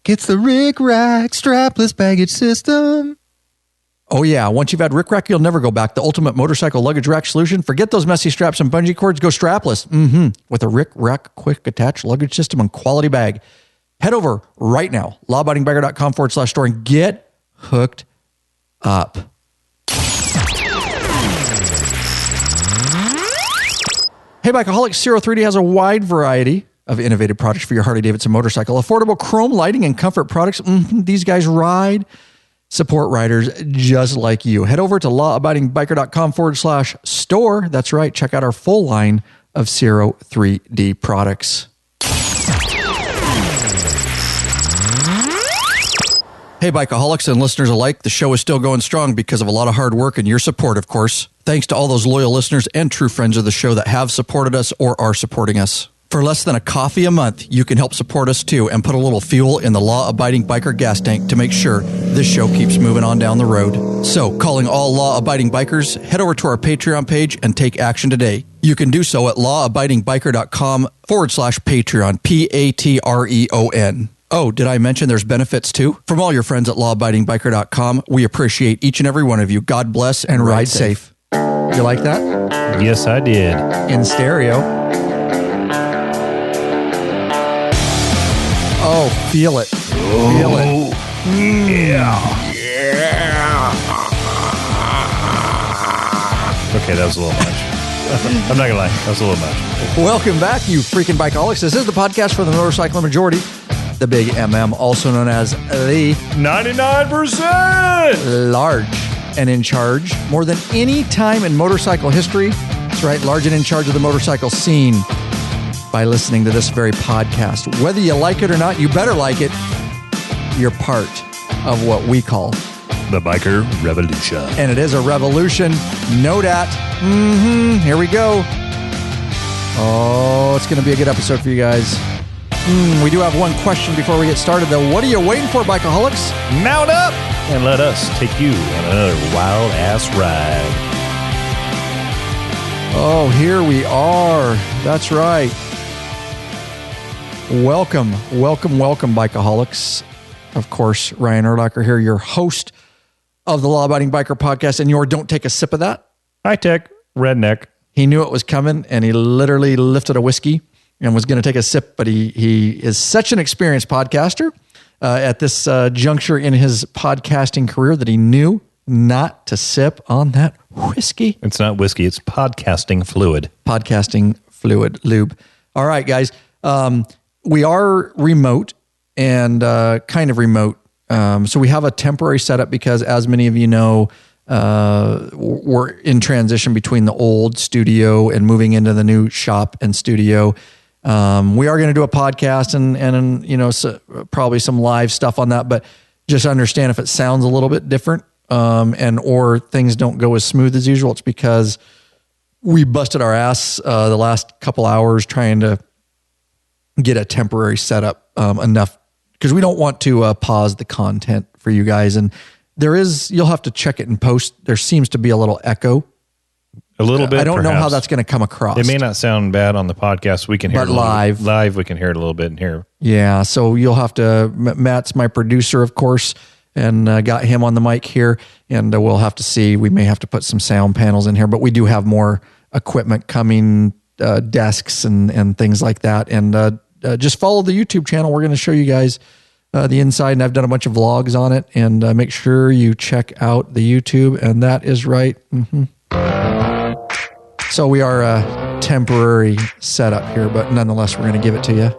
It's the Rick Rack strapless baggage system. Oh yeah, once you've had Rick Rack, you'll never go back. The ultimate motorcycle luggage rack solution. Forget those messy straps and bungee cords. Go strapless. With a Rick Rack quick attach luggage system and quality bag. Head over right now, lawabidingbiker.com/store and get hooked up. Hey, Bikeaholics, 03D has a wide variety of innovative products for your Harley-Davidson motorcycle. Affordable chrome lighting and comfort products. These guys ride. Support riders just like you. Head over to lawabidingbiker.com/store. That's right. Check out our full line of 03D products. Hey, Bikeaholics and listeners alike, the show is still going strong because of a lot of hard work and your support, of course. Thanks to all those loyal listeners and true friends of the show that have supported us or are supporting us. For less than a coffee a month, you can help support us too and put a little fuel in the law-abiding biker gas tank to make sure this show keeps moving on down the road. So, calling all law-abiding bikers, head over to our Patreon page and take action today. You can do so at lawabidingbiker.com/Patreon, Patreon. Oh, did I mention there's benefits too? From all your friends at lawabidingbiker.com, we appreciate each and every one of you. God bless and ride safe. You like that? Yes, I did. In stereo. Oh, feel it. Feel it. Yeah. Okay, that was a little much. I'm not going to lie. That was a little much. Welcome back, you freaking bikeaholics. This is the podcast for the motorcycle majority. The Big MM, also known as the 99% large and in charge more than any time in motorcycle history. That's right, large and in charge of the motorcycle scene by listening to this very podcast. Whether you like it or not, you better like it. You're part of what we call the Biker Revolution. And it is a revolution. Know that. Here we go. Oh, it's going to be a good episode for you guys. We do have one question before we get started, though. What are you waiting for, Bikeaholics? Mount up and let us take you on another wild-ass ride. Oh, here we are. That's right. Welcome, Bikeaholics. Of course, Ryan Erlacher here, your host of the Law Abiding Biker Podcast, and your Don't Take a Sip of That. High-tech, redneck. He knew it was coming, and he literally lifted a whiskey and was going to take a sip, but he is such an experienced podcaster at this juncture in his podcasting career that he knew not to sip on that whiskey. It's not whiskey, it's podcasting fluid. Podcasting fluid lube. All right, guys. We are remote and kind of remote. So we have a temporary setup because, as many of you know, we're in transition between the old studio and moving into the new shop and studio. We are going to do a podcast and you know, probably some live stuff on that, but just understand if it sounds a little bit different, or things don't go as smooth as usual, it's because we busted our ass, the last couple hours trying to get a temporary setup, enough, because we don't want to, pause the content for you guys. And you'll have to check it in post. There seems to be a little echo. A little bit. I don't know how that's going to come across. It may not sound bad on the podcast. We can hear it live. Live, we can hear it a little bit in here. Yeah, so you'll have to. Matt's my producer, of course, and got him on the mic here. And we'll have to see. We may have to put some sound panels in here, but we do have more equipment coming, desks and things like that. And just follow the YouTube channel. We're going to show you guys the inside, and I've done a bunch of vlogs on it. And make sure you check out the YouTube. And that is right. So we are a temporary setup here, but nonetheless, we're going to give it to you.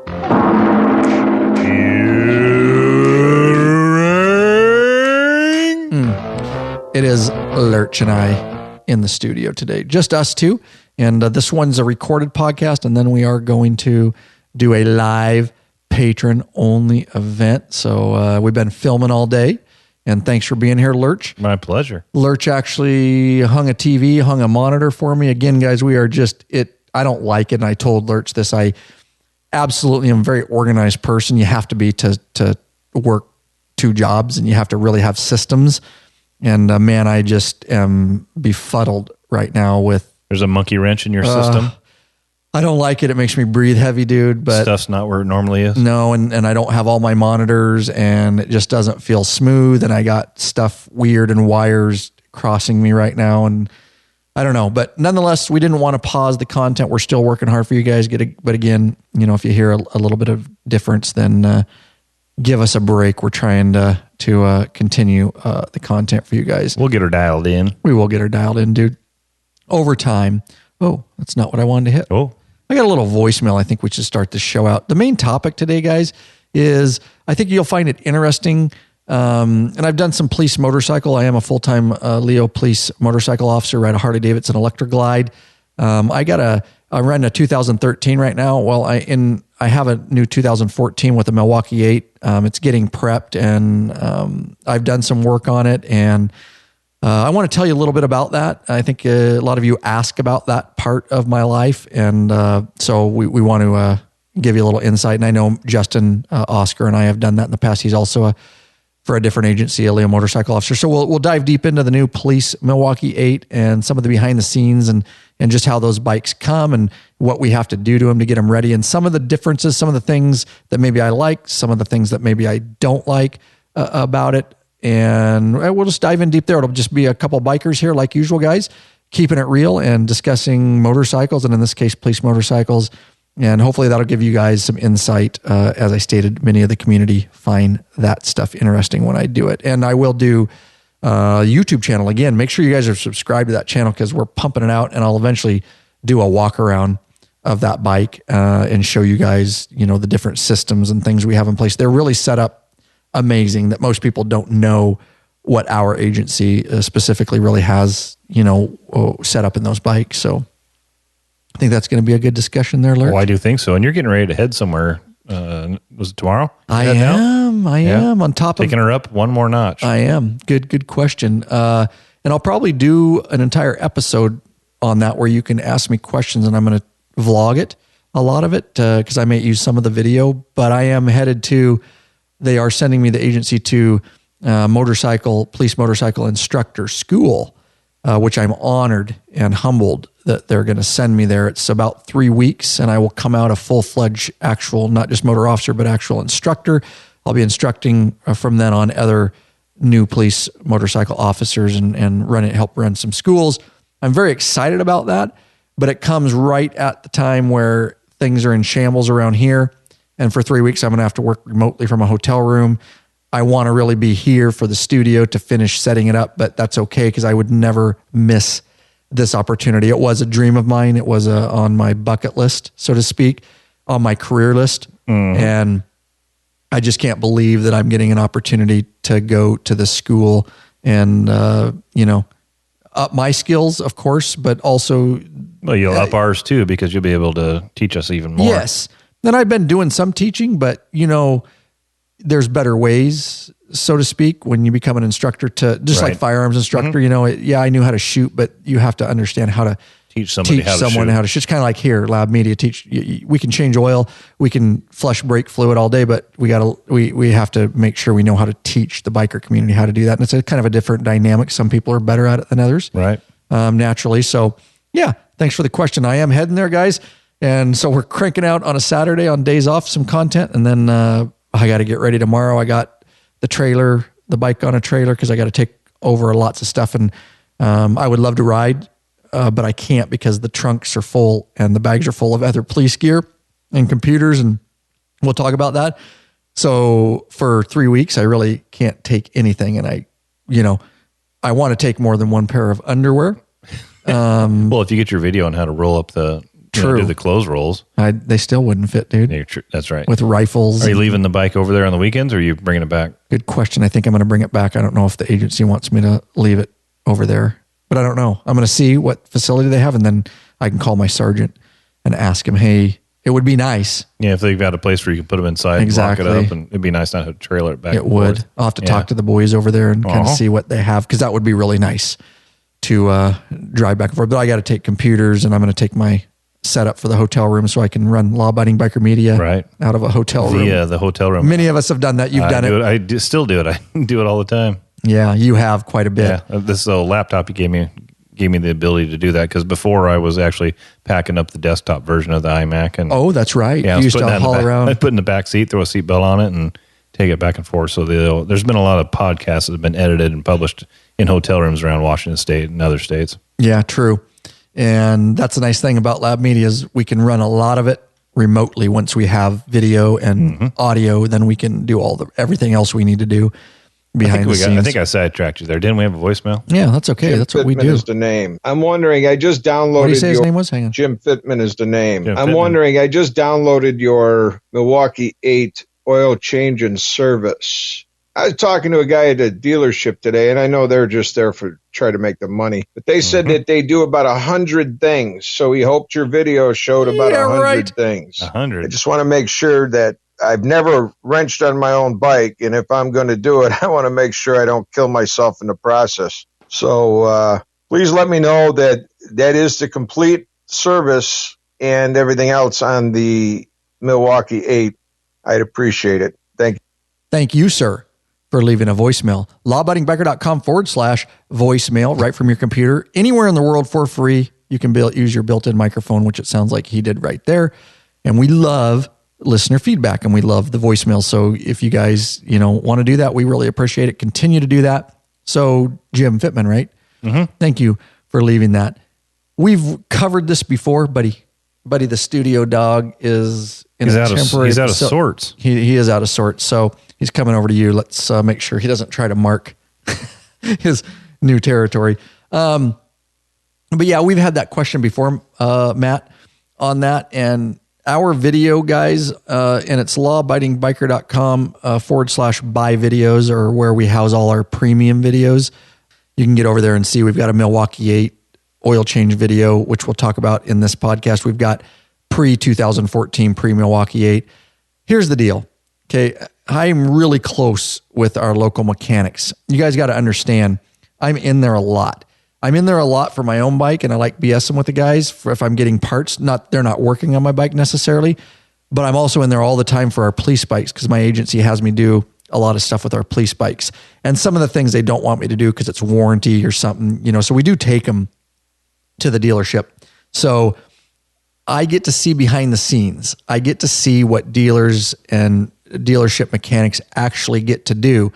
It is Lurch and I in the studio today. Just us two. And this one's a recorded podcast, and then we are going to do a live patron-only event. So we've been filming all day. And thanks for being here, Lurch. My pleasure. Lurch actually hung a monitor for me. Again, guys, we are I don't like it. And I told Lurch this. I absolutely am a very organized person. You have to be to work two jobs, and you have to really have systems. And man, I just am befuddled right now with... There's a monkey wrench in your system? I don't like it. It makes me breathe heavy, dude. But stuff's not where it normally is. No, and I don't have all my monitors, and it just doesn't feel smooth. And I got stuff weird and wires crossing me right now, and I don't know. But nonetheless, we didn't want to pause the content. We're still working hard for you guys. But again, if you hear a little bit of difference, then give us a break. We're trying to continue the content for you guys. We'll get her dialed in. We will get her dialed in, dude. Over time. Oh, that's not what I wanted to hit. Oh. I got a little voicemail. I think we should start the show out. The main topic today, guys, is I think you'll find it interesting. And I've done some police motorcycle. I am a full-time Leo police motorcycle officer, ride a Harley-Davidson Electra Glide. I'm running a 2013 right now. Well, I have a new 2014 with a Milwaukee-Eight. It's getting prepped, and I've done some work on it, and I want to tell you a little bit about that. I think a lot of you ask about that part of my life, and so we want to give you a little insight. And I know Justin Oscar and I have done that in the past. He's also for a different agency, a Leo motorcycle officer. So we'll dive deep into the new Police Milwaukee-Eight and some of the behind the scenes and just how those bikes come and what we have to do to them to get them ready, and some of the differences, some of the things that maybe I like, some of the things that maybe I don't like about it. And we'll just dive in deep there. It'll just be a couple bikers here, like usual, guys, keeping it real and discussing motorcycles, and in this case, police motorcycles. And hopefully that'll give you guys some insight. As I stated, many of the community find that stuff interesting when I do it. And I will do a YouTube channel. Again, make sure you guys are subscribed to that channel because we're pumping it out, and I'll eventually do a walk around of that bike and show you guys, the different systems and things we have in place. They're really set up amazing that most people don't know what our agency specifically really has, set up in those bikes. So I think that's going to be a good discussion there, Larry. Oh, I do think so. And you're getting ready to head somewhere. Was it tomorrow? I am on top of taking her up one more notch. I am. Good question. And I'll probably do an entire episode on that where you can ask me questions, and I'm going to vlog it, a lot of it, because I may use some of the video, but I am headed to, they are sending me the agency to police motorcycle instructor school, which I'm honored and humbled that they're going to send me there. It's about 3 weeks, and I will come out a full-fledged actual, not just motor officer, but actual instructor. I'll be instructing from then on other new police motorcycle officers and help run some schools. I'm very excited about that, but it comes right at the time where things are in shambles around here. And for 3 weeks, I'm going to have to work remotely from a hotel room. I want to really be here for the studio to finish setting it up, but that's okay because I would never miss this opportunity. It was a dream of mine. It was on my bucket list, so to speak, on my career list. And I just can't believe that I'm getting an opportunity to go to the school and, up my skills, of course, but also... Well, you'll up ours too, because you'll be able to teach us even more. Yes. Then I've been doing some teaching, but there's better ways, so to speak, when you become an instructor to just like firearms instructor, I knew how to shoot, but you have to understand how to teach someone how to shoot. It's kind of like here, Lab Media we can change oil, we can flush brake fluid all day, but we have to make sure we know how to teach the biker community how to do that. And it's a kind of a different dynamic. Some people are better at it than others. Right. Naturally. So yeah, thanks for the question. I am heading there, guys. And so we're cranking out on a Saturday on days off, some content. And then I got to get ready tomorrow. I got the bike on a trailer because I got to take over lots of stuff. And I would love to ride, but I can't because the trunks are full and the bags are full of other police gear and computers. And we'll talk about that. So for 3 weeks, I really can't take anything. And I want to take more than one pair of underwear. Well, if you get your video on how to roll up do the clothes rolls. They still wouldn't fit, dude. Yeah, that's right. With rifles. Are you leaving the bike over there on the weekends, or are you bringing it back? Good question. I think I'm going to bring it back. I don't know if the agency wants me to leave it over there, but I don't know. I'm going to see what facility they have, and then I can call my sergeant and ask him, hey, it would be nice. Yeah, if they've got a place where you can put them inside and lock it up, and it'd be nice not to trailer it back. It would. Forth. I'll have to talk to the boys over there and kind of see what they have, because that would be really nice to drive back and forth. But I got to take computers, and I'm going to take my setup for the hotel room so I can run law-abiding biker media out of a hotel room. Yeah, the hotel room. Many of us have done that. You've done it. Still do it. I do it all the time. Yeah, you have quite a bit. Yeah, this laptop you gave gave me the ability to do that, because before I was actually packing up the desktop version of the iMac. And oh, that's right. Yeah, you used to haul around. I put in the back seat, throw a seatbelt on it, and take it back and forth. So there's been a lot of podcasts that have been edited and published in hotel rooms around Washington State and other states. Yeah, true. And that's the nice thing about Lab Media is we can run a lot of it remotely. Once we have video and audio, then we can do everything else we need to do behind the scenes. I think I sidetracked you there. Didn't we have a voicemail? Yeah, that's okay. That's what we do. Jim Fitman is the name. I'm wondering, I just downloaded What did you say his name was? Hang on. Jim Fitman is the name. Jim I'm Fitman. wondering, I just downloaded your Milwaukee-Eight oil change and service. I was talking to a guy at a dealership today, and I know they're just there for try to make the money, but they said that they do about 100 things. So he hoped your video showed about 100 things. 100. I just want to make sure that I've never wrenched on my own bike, and if I'm going to do it, I want to make sure I don't kill myself in the process. So please let me know that is the complete service and everything else on the Milwaukee-Eight. I'd appreciate it. Thank you. Thank you, sir, for leaving a voicemail. lawabidingbiker.com/voicemail right from your computer. Anywhere in the world for free. You can use your built-in microphone, which it sounds like he did right there. And we love listener feedback and we love the voicemail. So if you guys, want to do that, we really appreciate it. Continue to do that. So Jim Fitman, right? Mm-hmm. Thank you for leaving that. We've covered this before, buddy. The studio dog is he's out of sorts. He is out of sorts. So he's coming over to you. Let's make sure he doesn't try to mark his new territory. But yeah, we've had that question before, Matt, on that. And our video guys, and it's lawabidingbiker.com /buy videos, or where we house all our premium videos. You can get over there and see we've got a Milwaukee-Eight oil change video, which we'll talk about in this podcast. We've got pre-2014, pre-Milwaukee-Eight. Here's the deal. Okay. I'm really close with our local mechanics. You guys got to understand, I'm in there a lot. I'm in there a lot for my own bike, and I like BSing with the guys for if I'm getting parts. They're not working on my bike necessarily, but I'm also in there all the time for our police bikes because my agency has me do a lot of stuff with our police bikes. And some of the things they don't want me to do because it's warranty or something, so we do take them to the dealership. So I get to see behind the scenes. I get to see what dealers and dealership mechanics actually get to do.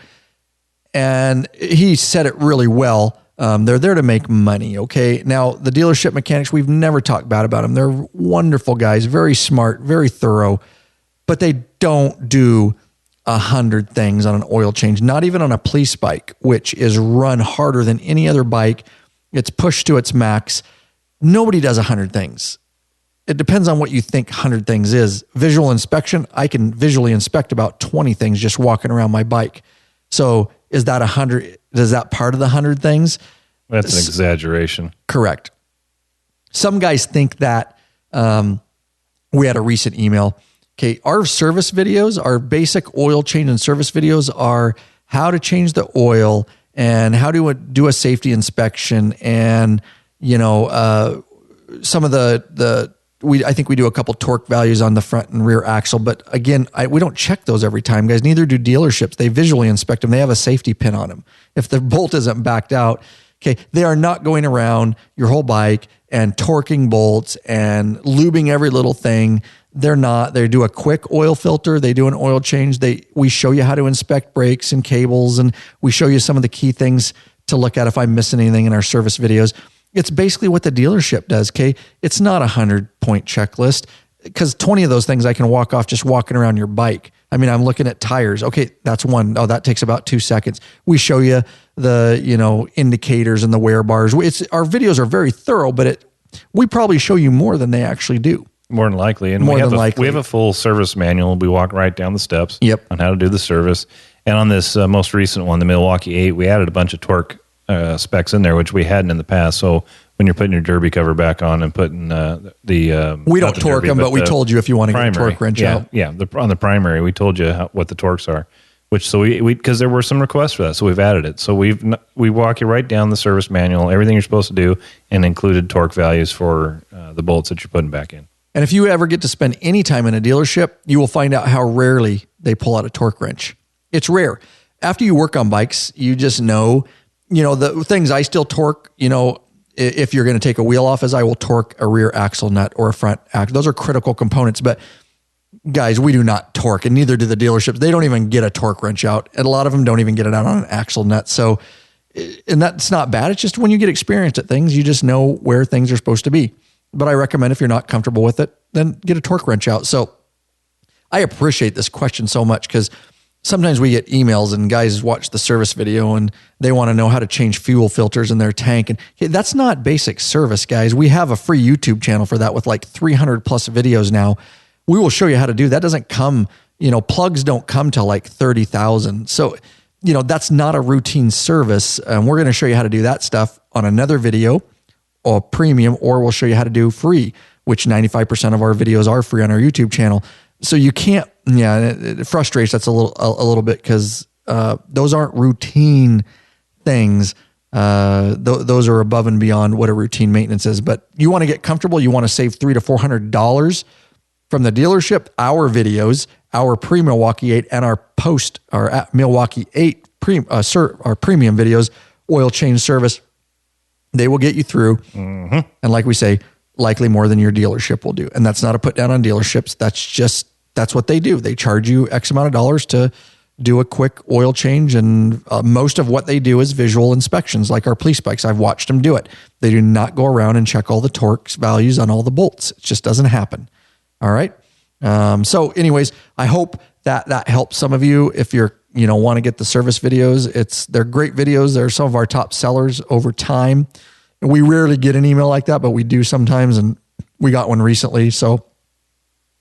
And he said it really well. They're there to make money. Okay. Now the dealership mechanics, we've never talked bad about them. They're wonderful guys, very smart, very thorough, but they don't do 100 things on an oil change, not even on a police bike, which is run harder than any other bike. It's pushed to its max. Nobody does 100 things. It depends on what you think 100 things is. Visual inspection, I can visually inspect about 20 things just walking around my bike. So is that 100? Is that part of the 100 things? That's an exaggeration. Correct. Some guys think that we had a recent email. Okay, our service videos, our basic oil change and service videos are how to change the oil and how to do a safety inspection, and some of I think we do a couple torque values on the front and rear axle, but again, we don't check those every time, guys. Neither do dealerships. They visually inspect them. They have a safety pin on them. If the bolt isn't backed out, okay, they are not going around your whole bike and torquing bolts and lubing every little thing. They're not. They do a quick oil filter. They do an oil change. We show you how to inspect brakes and cables, and we show you some of the key things to look at if I'm missing anything in our service videos. It's basically what the dealership does, okay? It's not a 100-point checklist, because 20 of those things I can walk off just walking around your bike. I mean, I'm looking at tires. Okay, that's one. Oh, that takes about 2 seconds. We show you the, indicators and the wear bars. Our videos are very thorough, but we probably show you more than they actually do. More than likely. And we have a full service manual. We walk right down the steps on how to do the service. And on this most recent one, the Milwaukee-Eight, we added a bunch of torque specs in there, which we hadn't in the past. So when you're putting your derby cover back on and putting we don't torque them, but we told you if you want to get a torque wrench out. Yeah, on the primary, we told you what the torques are. We because there were some requests for that, so we've added it. So we walk you right down the service manual, everything you're supposed to do, and included torque values for the bolts that you're putting back in. And if you ever get to spend any time in a dealership, you will find out how rarely they pull out a torque wrench. It's rare. After you work on bikes, you just know, the things I still torque, if you're going to take a wheel off, as I will torque a rear axle nut or a front axle. Those are critical components, but guys, we do not torque, and neither do the dealerships. They don't even get a torque wrench out, and a lot of them don't even get it out on an axle nut. So, and that's not bad. It's just when you get experienced at things, you just know where things are supposed to be. But I recommend if you're not comfortable with it, then get a torque wrench out. So I appreciate this question so much because sometimes we get emails and guys watch the service video and they want to know how to change fuel filters in their tank. And that's not basic service, guys. We have a free YouTube channel for that with like 300 plus videos now. We will show you how to do that. Doesn't come, plugs don't come to like 30,000. So, that's not a routine service. And we're going to show you how to do that stuff on another video or premium, or we'll show you how to do free, which 95% of our videos are free on our YouTube channel. So you can't, it frustrates us a little bit because those aren't routine things. Those are above and beyond what a routine maintenance is. But you want to get comfortable. You want to save $300 to $400 from the dealership. Our videos, our pre-Milwaukee-Eight and our Milwaukee-Eight our premium videos, oil change service, they will get you through. Mm-hmm. And like we say, likely more than your dealership will do. And that's not a put down on dealerships. That's what they do. They charge you X amount of dollars to do a quick oil change. And most of what they do is visual inspections, like our police bikes. I've watched them do it. They do not go around and check all the torque values on all the bolts. It just doesn't happen. All right. So anyways, I hope that helps some of you. If you're, want to get the service videos, they're great videos. They're some of our top sellers over time. We rarely get an email like that, but we do sometimes. And we got one recently. So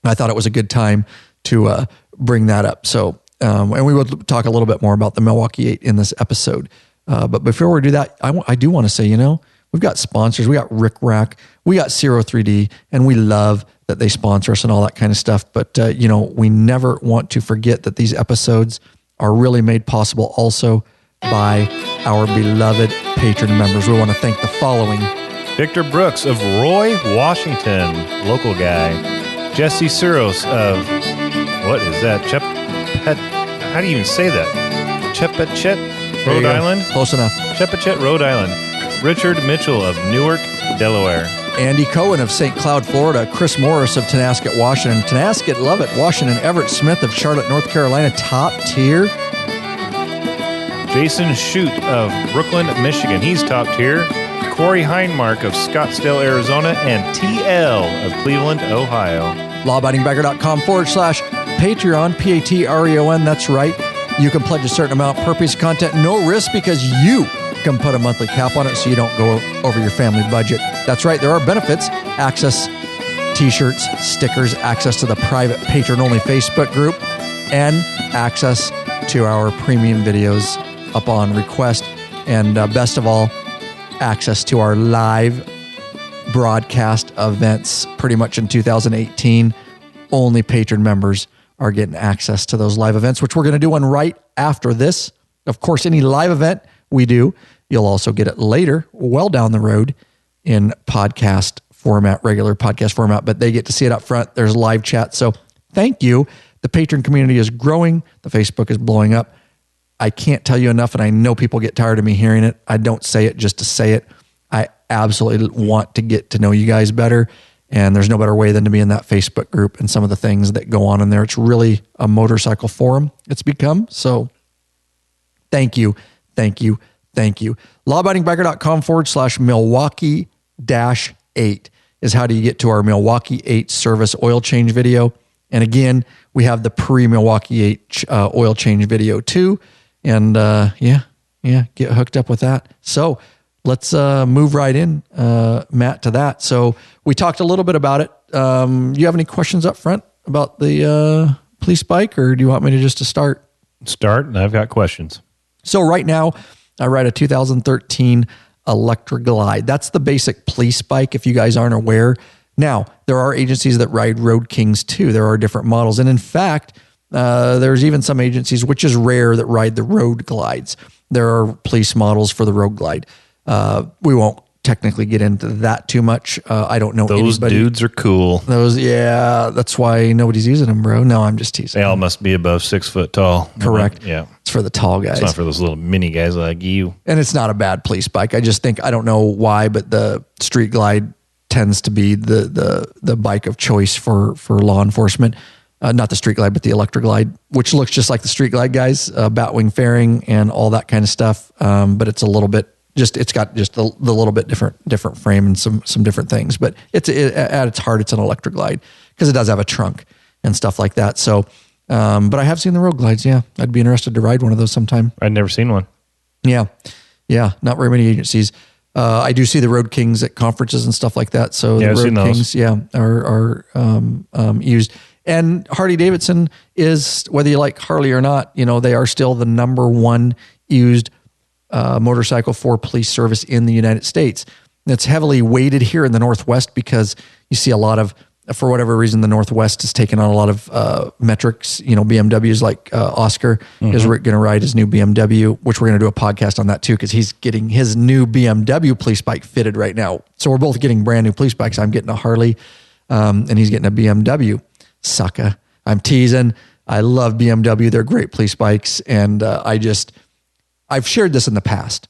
I thought it was a good time to bring that up. So, and we will talk a little bit more about the Milwaukee-Eight in this episode. But before we do that, I do want to say, we've got sponsors. We got Rick Rack, we got Zero 3D, and we love that they sponsor us and all that kind of stuff. But, we never want to forget that these episodes are really made possible also by our beloved patron members. We want to thank the following. Victor Brooks of Roy, Washington, local guy. Jesse Suros of, what is that? How do you even say that? Chepachet, Rhode Island? Close enough. Chepachet, Rhode Island. Richard Mitchell of Newark, Delaware. Andy Cohen of St. Cloud, Florida. Chris Morris of Tenasket, Washington. Tenasket, love it. Washington. Everett Smith of Charlotte, North Carolina. Top tier. Jason Shute of Brooklyn, Michigan. He's top tier. Corey Heinmark of Scottsdale, Arizona. And TL of Cleveland, Ohio. Lawabidingbagger.com/Patreon, Patreon. That's right. You can pledge a certain amount per piece of content. No risk because you can put a monthly cap on it so you don't go over your family budget. That's right. There are benefits. Access, t-shirts, stickers, access to the private patron-only Facebook group, and access to our premium videos upon request. And best of all, access to our live broadcast events pretty much in 2018. Only patron members are getting access to those live events, which we're going to do one right after this. Of course, any live event we do, you'll also get it later, well down the road in podcast format, regular podcast format, but they get to see it up front. There's live chat. So thank you. The patron community is growing. The Facebook is blowing up. I can't tell you enough, and I know people get tired of me hearing it. I don't say it just to say it. I absolutely want to get to know you guys better, and there's no better way than to be in that Facebook group and some of the things that go on in there. It's really a motorcycle forum it's become. So thank you. Thank you. Thank you. Lawabidingbagger.com/Milwaukee-8 is how do you get to our Milwaukee-Eight service oil change video. And again, we have the pre-Milwaukee-Eight oil change video too. And get hooked up with that. So let's move right in, Matt, to that. So we talked a little bit about it. Do you have any questions up front about the police bike, or do you want me to just to start? Start, and I've got questions. So right now, I ride a 2013 Electra Glide. That's the basic police bike, if you guys aren't aware. Now, there are agencies that ride Road Kings too. There are different models. And in fact, there's even some agencies, which is rare, that ride the Road Glides. There are police models for the Road Glide. We won't technically get into that too much. I don't know those anybody. Dudes are cool. That's why nobody's using them, bro. No, I'm just teasing. They all must be above 6 foot tall. Correct. Yeah. As for the tall guys. It's not for those little mini guys like you. And it's not a bad police bike. I just think, I don't know why, but the Street Glide tends to be the bike of choice for law enforcement. Not the Street Glide, but the Electra Glide, which looks just like the Street Glide guys, batwing fairing and all that kind of stuff. But it's a little bit, it's got just the little bit different frame and some different things. But at its heart, it's an Electra Glide because it does have a trunk and stuff like that. So, but I have seen the Road Glides. Yeah, I'd be interested to ride one of those sometime. I'd never seen one. Yeah, not very many agencies. I do see the Road Kings at conferences and stuff like that. So the Road Kings, are used. And Harley Davidson is, whether you like Harley or not, they are still the number one used motorcycle for police service in the United States. And it's heavily weighted here in the Northwest because you see a lot of, for whatever reason, the Northwest has taken on a lot of metrics. BMWs like Oscar is going to ride his new BMW, which we're going to do a podcast on that too, because he's getting his new BMW police bike fitted right now. So we're both getting brand new police bikes. I'm getting a Harley and he's getting a BMW. Sucker. I'm teasing. I love BMW. They're great police bikes. And I've shared this in the past.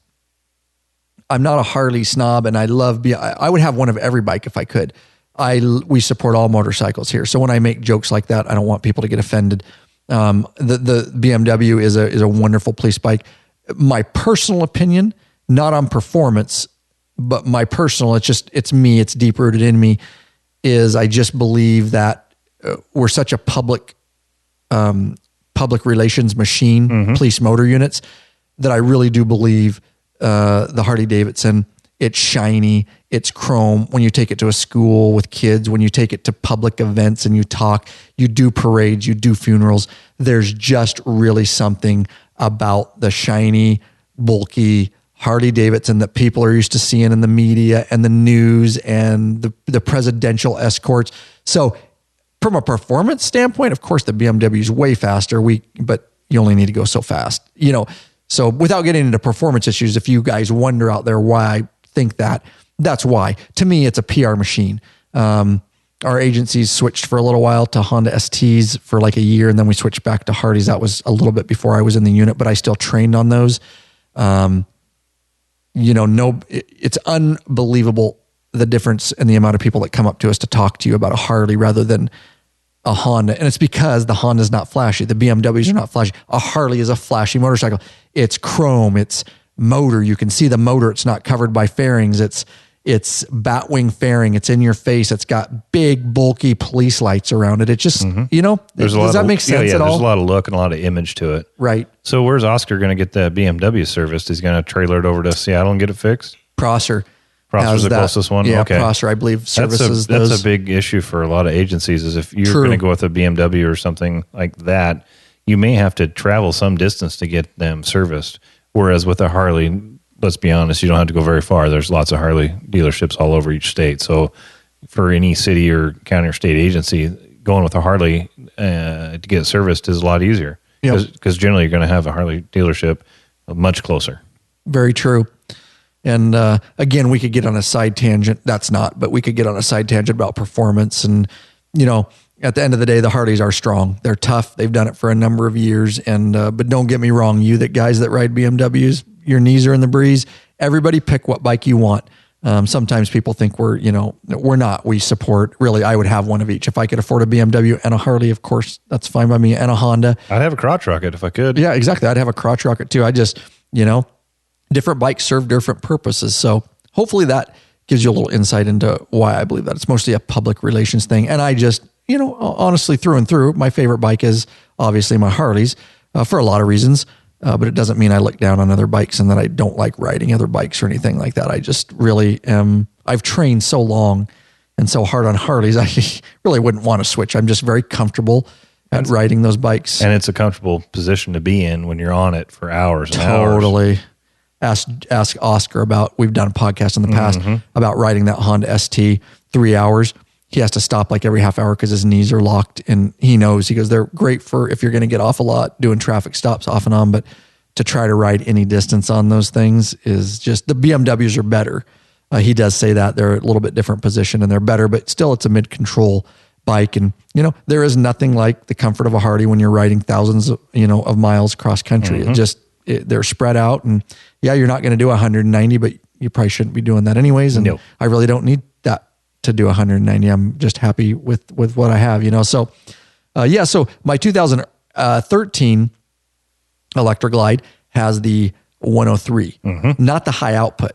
I'm not a Harley snob and I love, I would have one of every bike if I could. We support all motorcycles here. So when I make jokes like that, I don't want people to get offended. The BMW is a wonderful police bike. My personal opinion, not on performance, but my personal, it's me, it's deep rooted in me, is I just believe that we're such a public relations machine, police motor units, that I really do believe the Harley Davidson, it's shiny, it's chrome. When you take it to a school with kids, when you take it to public events and you talk, you do parades, you do funerals, there's just really something about the shiny, bulky Harley Davidson that people are used to seeing in the media and the news and the presidential escorts. So from a performance standpoint, of course, the BMW is way faster. But you only need to go so fast, So without getting into performance issues, if you guys wonder out there why I think that, that's why. To me, it's a PR machine. Our agencies switched for a little while to Honda STs for like a year, and then we switched back to Harleys. That was a little bit before I was in the unit, but I still trained on those. It's unbelievable the difference in the amount of people that come up to us to talk to you about a Harley rather than a Honda. And it's because the Honda is not flashy. The BMWs are not flashy. A Harley is a flashy motorcycle. It's chrome. It's motor. You can see the motor. It's not covered by fairings. It's batwing fairing. It's in your face. It's got big, bulky police lights around it. It just, does that make sense at all? There's a lot of look and a lot of image to it. Right. So where's Oscar going to get that BMW serviced? He's going to trailer it over to Seattle and get it fixed? Prosser. Prosser's the closest one? Yeah, okay. Prosser, I believe, services those. That's a big issue for a lot of agencies, is if you're going to go with a BMW or something like that, you may have to travel some distance to get them serviced. Whereas with a Harley, let's be honest, you don't have to go very far. There's lots of Harley dealerships all over each state. So for any city or county or state agency, going with a Harley to get it serviced is a lot easier. Because generally you're going to have a Harley dealership much closer. Very true. And again, we could get on a side tangent. But we could get on a side tangent about performance. And, at the end of the day, the Harleys are strong. They're tough. They've done it for a number of years. And but don't get me wrong, guys that ride BMWs, your knees are in the breeze. Everybody pick what bike you want. Sometimes people think we're not. We support, really, I would have one of each. If I could afford a BMW and a Harley, of course, that's fine by me, and a Honda. I'd have a crotch rocket if I could. Yeah, exactly. I'd have a crotch rocket too. I just, different bikes serve different purposes. So hopefully that gives you a little insight into why I believe that. It's mostly a public relations thing. And I just, honestly, through and through, my favorite bike is obviously my Harleys for a lot of reasons. But it doesn't mean I look down on other bikes and that I don't like riding other bikes or anything like that. I just really am. I've trained so long and so hard on Harleys. I really wouldn't want to switch. I'm just very comfortable at riding those bikes. And it's a comfortable position to be in when you're on it for hours and totally. hours. Ask Oscar about, we've done a podcast in the past about riding that Honda ST 3 hours. He has to stop like every half hour because his knees are locked, and he knows, he goes, they're great for if you're going to get off a lot doing traffic stops off and on, but to try to ride any distance on those things is just, the BMWs are better. He does say that they're a little bit different position and they're better, but still it's a mid-control bike. And, there is nothing like the comfort of a Harley when you're riding thousands of miles cross country. They're spread out, and you're not going to do 190, but you probably shouldn't be doing that anyways. And I really don't need that to do 190. I'm just happy with what I have, So, so my 2013 Electra Glide has the 103, not the high output.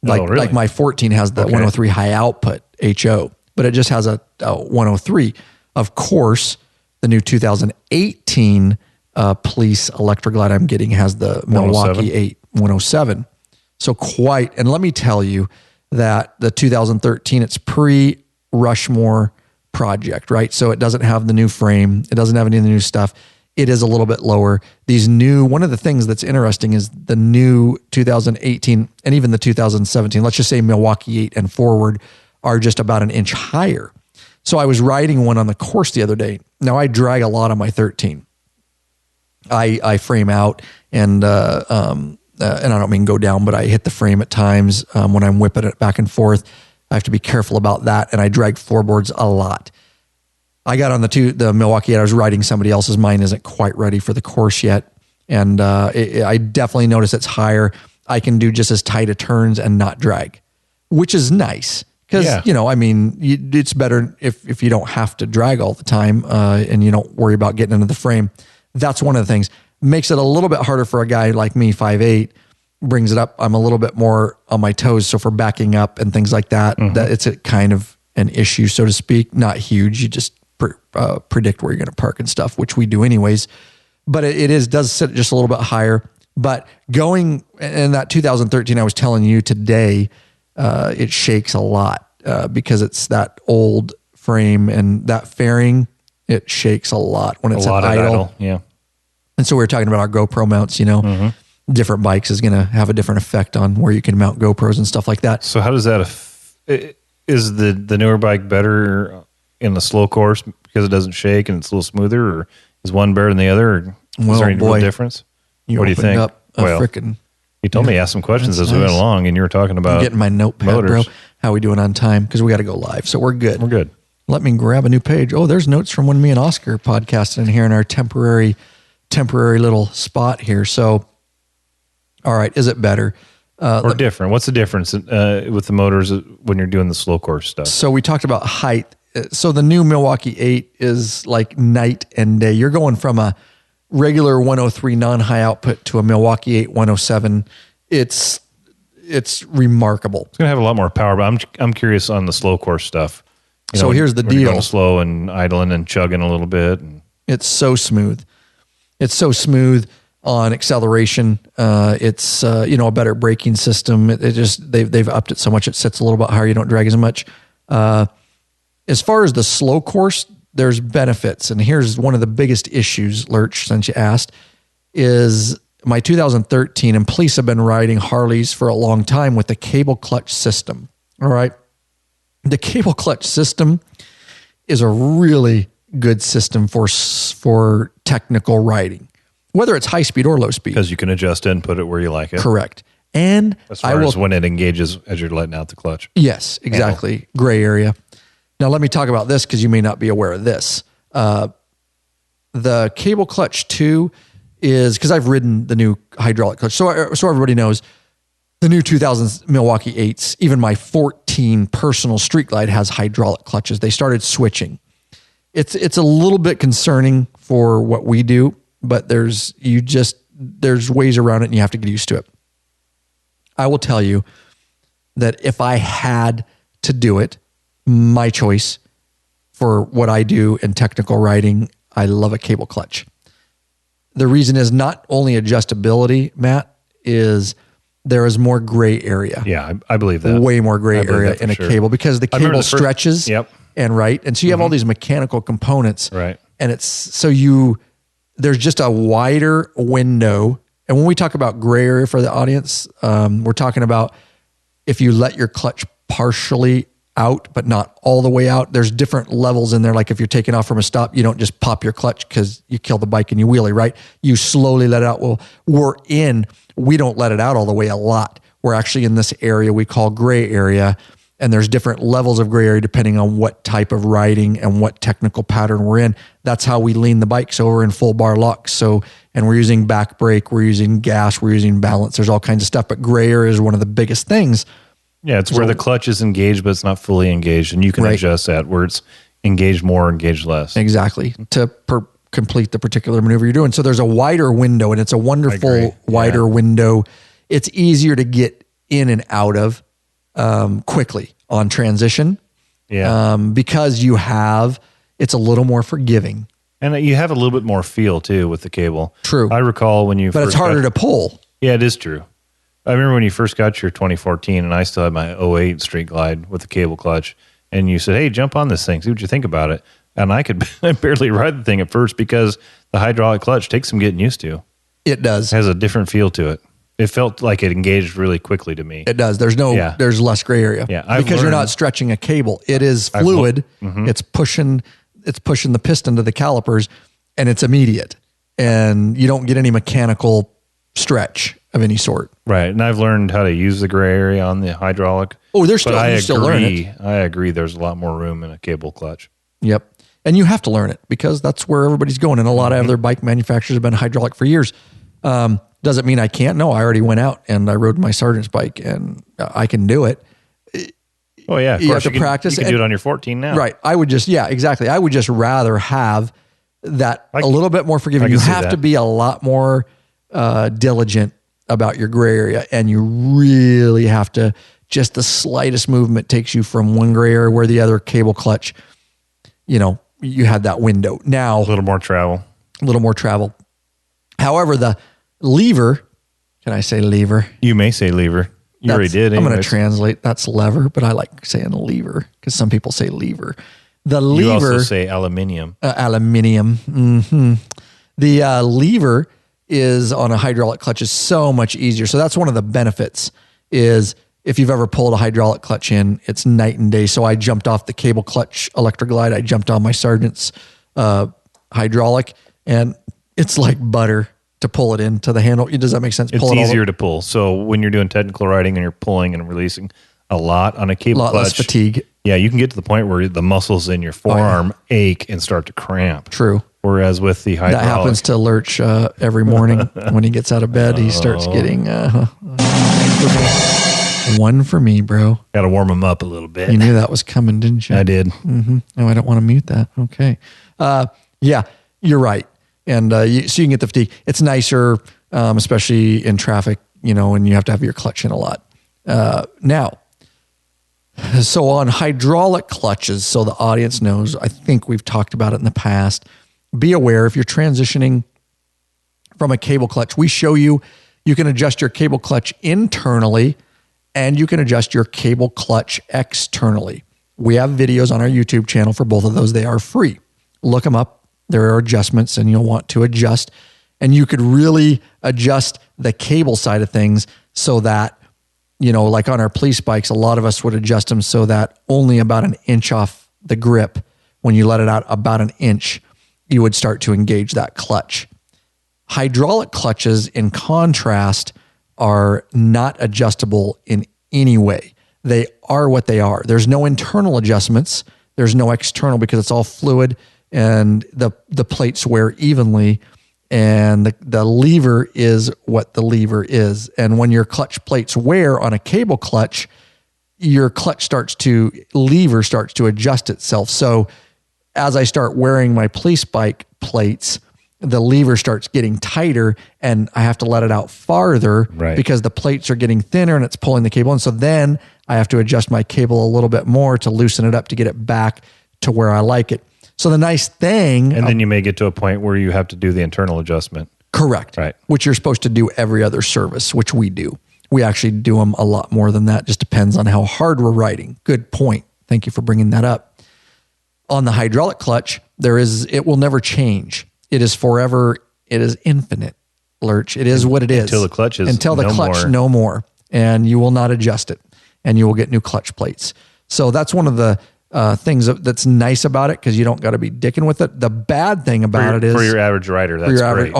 Like my 14 has the 103 high output HO, but it just has a 103. Of course, the new 2018 Police Electra Glide I'm getting has the Milwaukee-Eight 107. So and let me tell you that the 2013, it's pre-Rushmore project, right? So it doesn't have the new frame. It doesn't have any of the new stuff. It is a little bit lower. One of the things that's interesting is the new 2018 and even the 2017, let's just say Milwaukee-Eight and forward are just about an inch higher. So I was riding one on the course the other day. Now I drag a lot on my 13. I frame out and I don't mean go down, but I hit the frame at times when I'm whipping it back and forth. I have to be careful about that, and I drag floorboards a lot. I got on the Milwaukee-Eight. I was riding somebody else's. Mine isn't quite ready for the course yet, and I definitely notice it's higher. I can do just as tight of turns and not drag, which is nice because it's better if you don't have to drag all the time and you don't worry about getting into the frame. That's one of the things. Makes it a little bit harder for a guy like me, 5'8", brings it up. I'm a little bit more on my toes. So for backing up and things like that, that it's a kind of an issue, so to speak. Not huge. You just predict where you're going to park and stuff, which we do anyways. But it does sit just a little bit higher. But going in that 2013, I was telling you today, it shakes a lot because it's that old frame and that fairing. It shakes a lot when it's at idle. Yeah. And so we were talking about our GoPro mounts, different bikes is going to have a different effect on where you can mount GoPros and stuff like that. So how does that, is the newer bike better in the slow course because it doesn't shake and it's a little smoother, or is one better than the other? Or is there any real difference? What do you think? You told me to ask some questions as we went along, and you were talking about getting my notepad, motors. Bro. How we doing on time? Because we got to go live, so we're good. We're good. Let me grab a new page. Oh, there's notes from when me and Oscar podcasted in here in our temporary little spot here. So, all right, is it better? Or different? What's the difference with the motors when you're doing the slow course stuff? So we talked about height. So the new Milwaukee-Eight is like night and day. You're going from a regular 103 non-high output to a Milwaukee-Eight 107. It's remarkable. It's going to have a lot more power, but I'm curious on the slow course stuff. So here's the deal. Going slow and idling and chugging a little bit. It's so smooth. It's so smooth on acceleration. It's a better braking system. It just they've upped it so much. It sits a little bit higher. You don't drag as much. As far as the slow course, there's benefits. And here's one of the biggest issues, Lurch, since you asked, is my 2013, and police have been riding Harleys for a long time with the cable clutch system. All right. The cable clutch system is a really good system for technical riding, whether it's high speed or low speed. Because you can adjust it and put it where you like it. Correct. And as far as when it engages as you're letting out the clutch. Yes, exactly. Handle. Gray area. Now let me talk about this because you may not be aware of this. The cable clutch 2 is, because I've ridden the new hydraulic clutch. So everybody knows the new 2000s Milwaukee-Eights, even my 14 personal Street Glide has hydraulic clutches. They started switching. It's a little bit concerning for what we do, but there's ways around it and you have to get used to it. I will tell you that if I had to do it, my choice for what I do in technical riding, I love a cable clutch. The reason is not only adjustability, Matt, is there is more gray area. Yeah, I believe that. Way more gray area in a cable because the cable stretches. Yep. And right. And so you have all these mechanical components. Right. And there's just a wider window. And when we talk about gray area for the audience, we're talking about if you let your clutch partially out, but not all the way out, there's different levels in there. Like if you're taking off from a stop, you don't just pop your clutch because you kill the bike and you wheelie, right? You slowly let it out. Well, we don't let it out all the way a lot. We're actually in this area we call gray area. and there's different levels of gray area depending on what type of riding and what technical pattern we're in. That's how we lean the bikes over in full bar locks. So, and we're using back brake, we're using gas, we're using balance. There's all kinds of stuff, but gray area is one of the biggest things. Yeah, it's where the clutch is engaged, but it's not fully engaged, and you can adjust that where it's engaged more, engaged less. Exactly, to complete the particular maneuver you're doing. So there's a wider window, and it's a wonderful wider window. It's easier to get in and out of quickly on transition, because it's a little more forgiving. And you have a little bit more feel too with the cable. True. I recall when you but it's harder to pull. Yeah, it is true. I remember when you first got your 2014 and I still had my 08 Street Glide with the cable clutch, and you said, hey, jump on this thing, see what you think about it. And I could barely ride the thing at first because the hydraulic clutch takes some getting used to. It does. It has a different feel to it. It felt like it engaged really quickly to me. It does. There's less gray area. Yeah, because you're not stretching a cable. It is fluid. It's pushing the piston to the calipers, and it's immediate. And you don't get any mechanical stretch of any sort. Right. And I've learned how to use the gray area on the hydraulic. Oh, you still learn it. I agree. There's a lot more room in a cable clutch. Yep. And you have to learn it because that's where everybody's going. And a lot of other bike manufacturers have been hydraulic for years. Doesn't mean I can't. No, I already went out and I rode my sergeant's bike and I can do it. Oh yeah. Of you course, have to practice. You can do it on your 14 now. Right. I would exactly. I would just rather have that a little bit more forgiving. You have to be a lot more diligent about your gray area, and you really have to, just the slightest movement takes you from one gray area where the other cable clutch, you had that window. Now, a little more travel. However, the lever, can I say lever? You may say lever. You already did. I'm going to translate. That's lever, but I like saying lever because some people say lever. The lever. You also say aluminium. Aluminium. Mm-hmm. The lever is on a hydraulic clutch is so much easier. So that's one of the benefits is if you've ever pulled a hydraulic clutch in, it's night and day. So I jumped off the cable clutch Electra Glide. I jumped on my sergeant's hydraulic, and it's like butter to pull it into the handle. Does that make sense? It's easier to pull. So when you're doing technical riding and you're pulling and releasing a lot on a cable clutch, less fatigue. Yeah, you can get to the point where the muscles in your forearm ache and start to cramp. True. Whereas with the hydraulic, that happens to Lurch every morning when he gets out of bed. He starts getting one for me, bro. Got to warm him up a little bit. You knew that was coming, didn't you? I did. Mm-hmm. No, I don't want to mute that. Okay. Yeah, you're right. And so you can get the fatigue. It's nicer, especially in traffic, and you have to have your clutch in a lot. Now, so on hydraulic clutches, so the audience knows, I think we've talked about it in the past, be aware if you're transitioning from a cable clutch, we show you can adjust your cable clutch internally and you can adjust your cable clutch externally. We have videos on our YouTube channel for both of those. They are free. Look them up. There are adjustments and you'll want to adjust, and you could really adjust the cable side of things so that, like on our police bikes, a lot of us would adjust them so that only about an inch off the grip, when you let it out about an inch, you would start to engage that clutch. Hydraulic clutches, in contrast, are not adjustable in any way. They are what they are. There's no internal adjustments. There's no external because it's all fluid and the plates wear evenly, and the lever is what the lever is. And when your clutch plates wear on a cable clutch, your lever starts to adjust itself. So as I start wearing my police bike plates, the lever starts getting tighter and I have to let it out farther because the plates are getting thinner and it's pulling the cable in. So then I have to adjust my cable a little bit more to loosen it up to get it back to where I like it. So the nice thing... And then you may get to a point where you have to do the internal adjustment. Correct. Right. Which you're supposed to do every other service, which we do. We actually do them a lot more than that. Just depends on how hard we're riding. Good point. Thank you for bringing that up. On the hydraulic clutch, it will never change. It is forever. It is infinite, Lurch. It is what it is. Until the clutch is no more. And you will not adjust it. And you will get new clutch plates. So that's one of the things that's nice about it, because you don't got to be dicking with it. The bad thing about it is... For your average rider, that's great.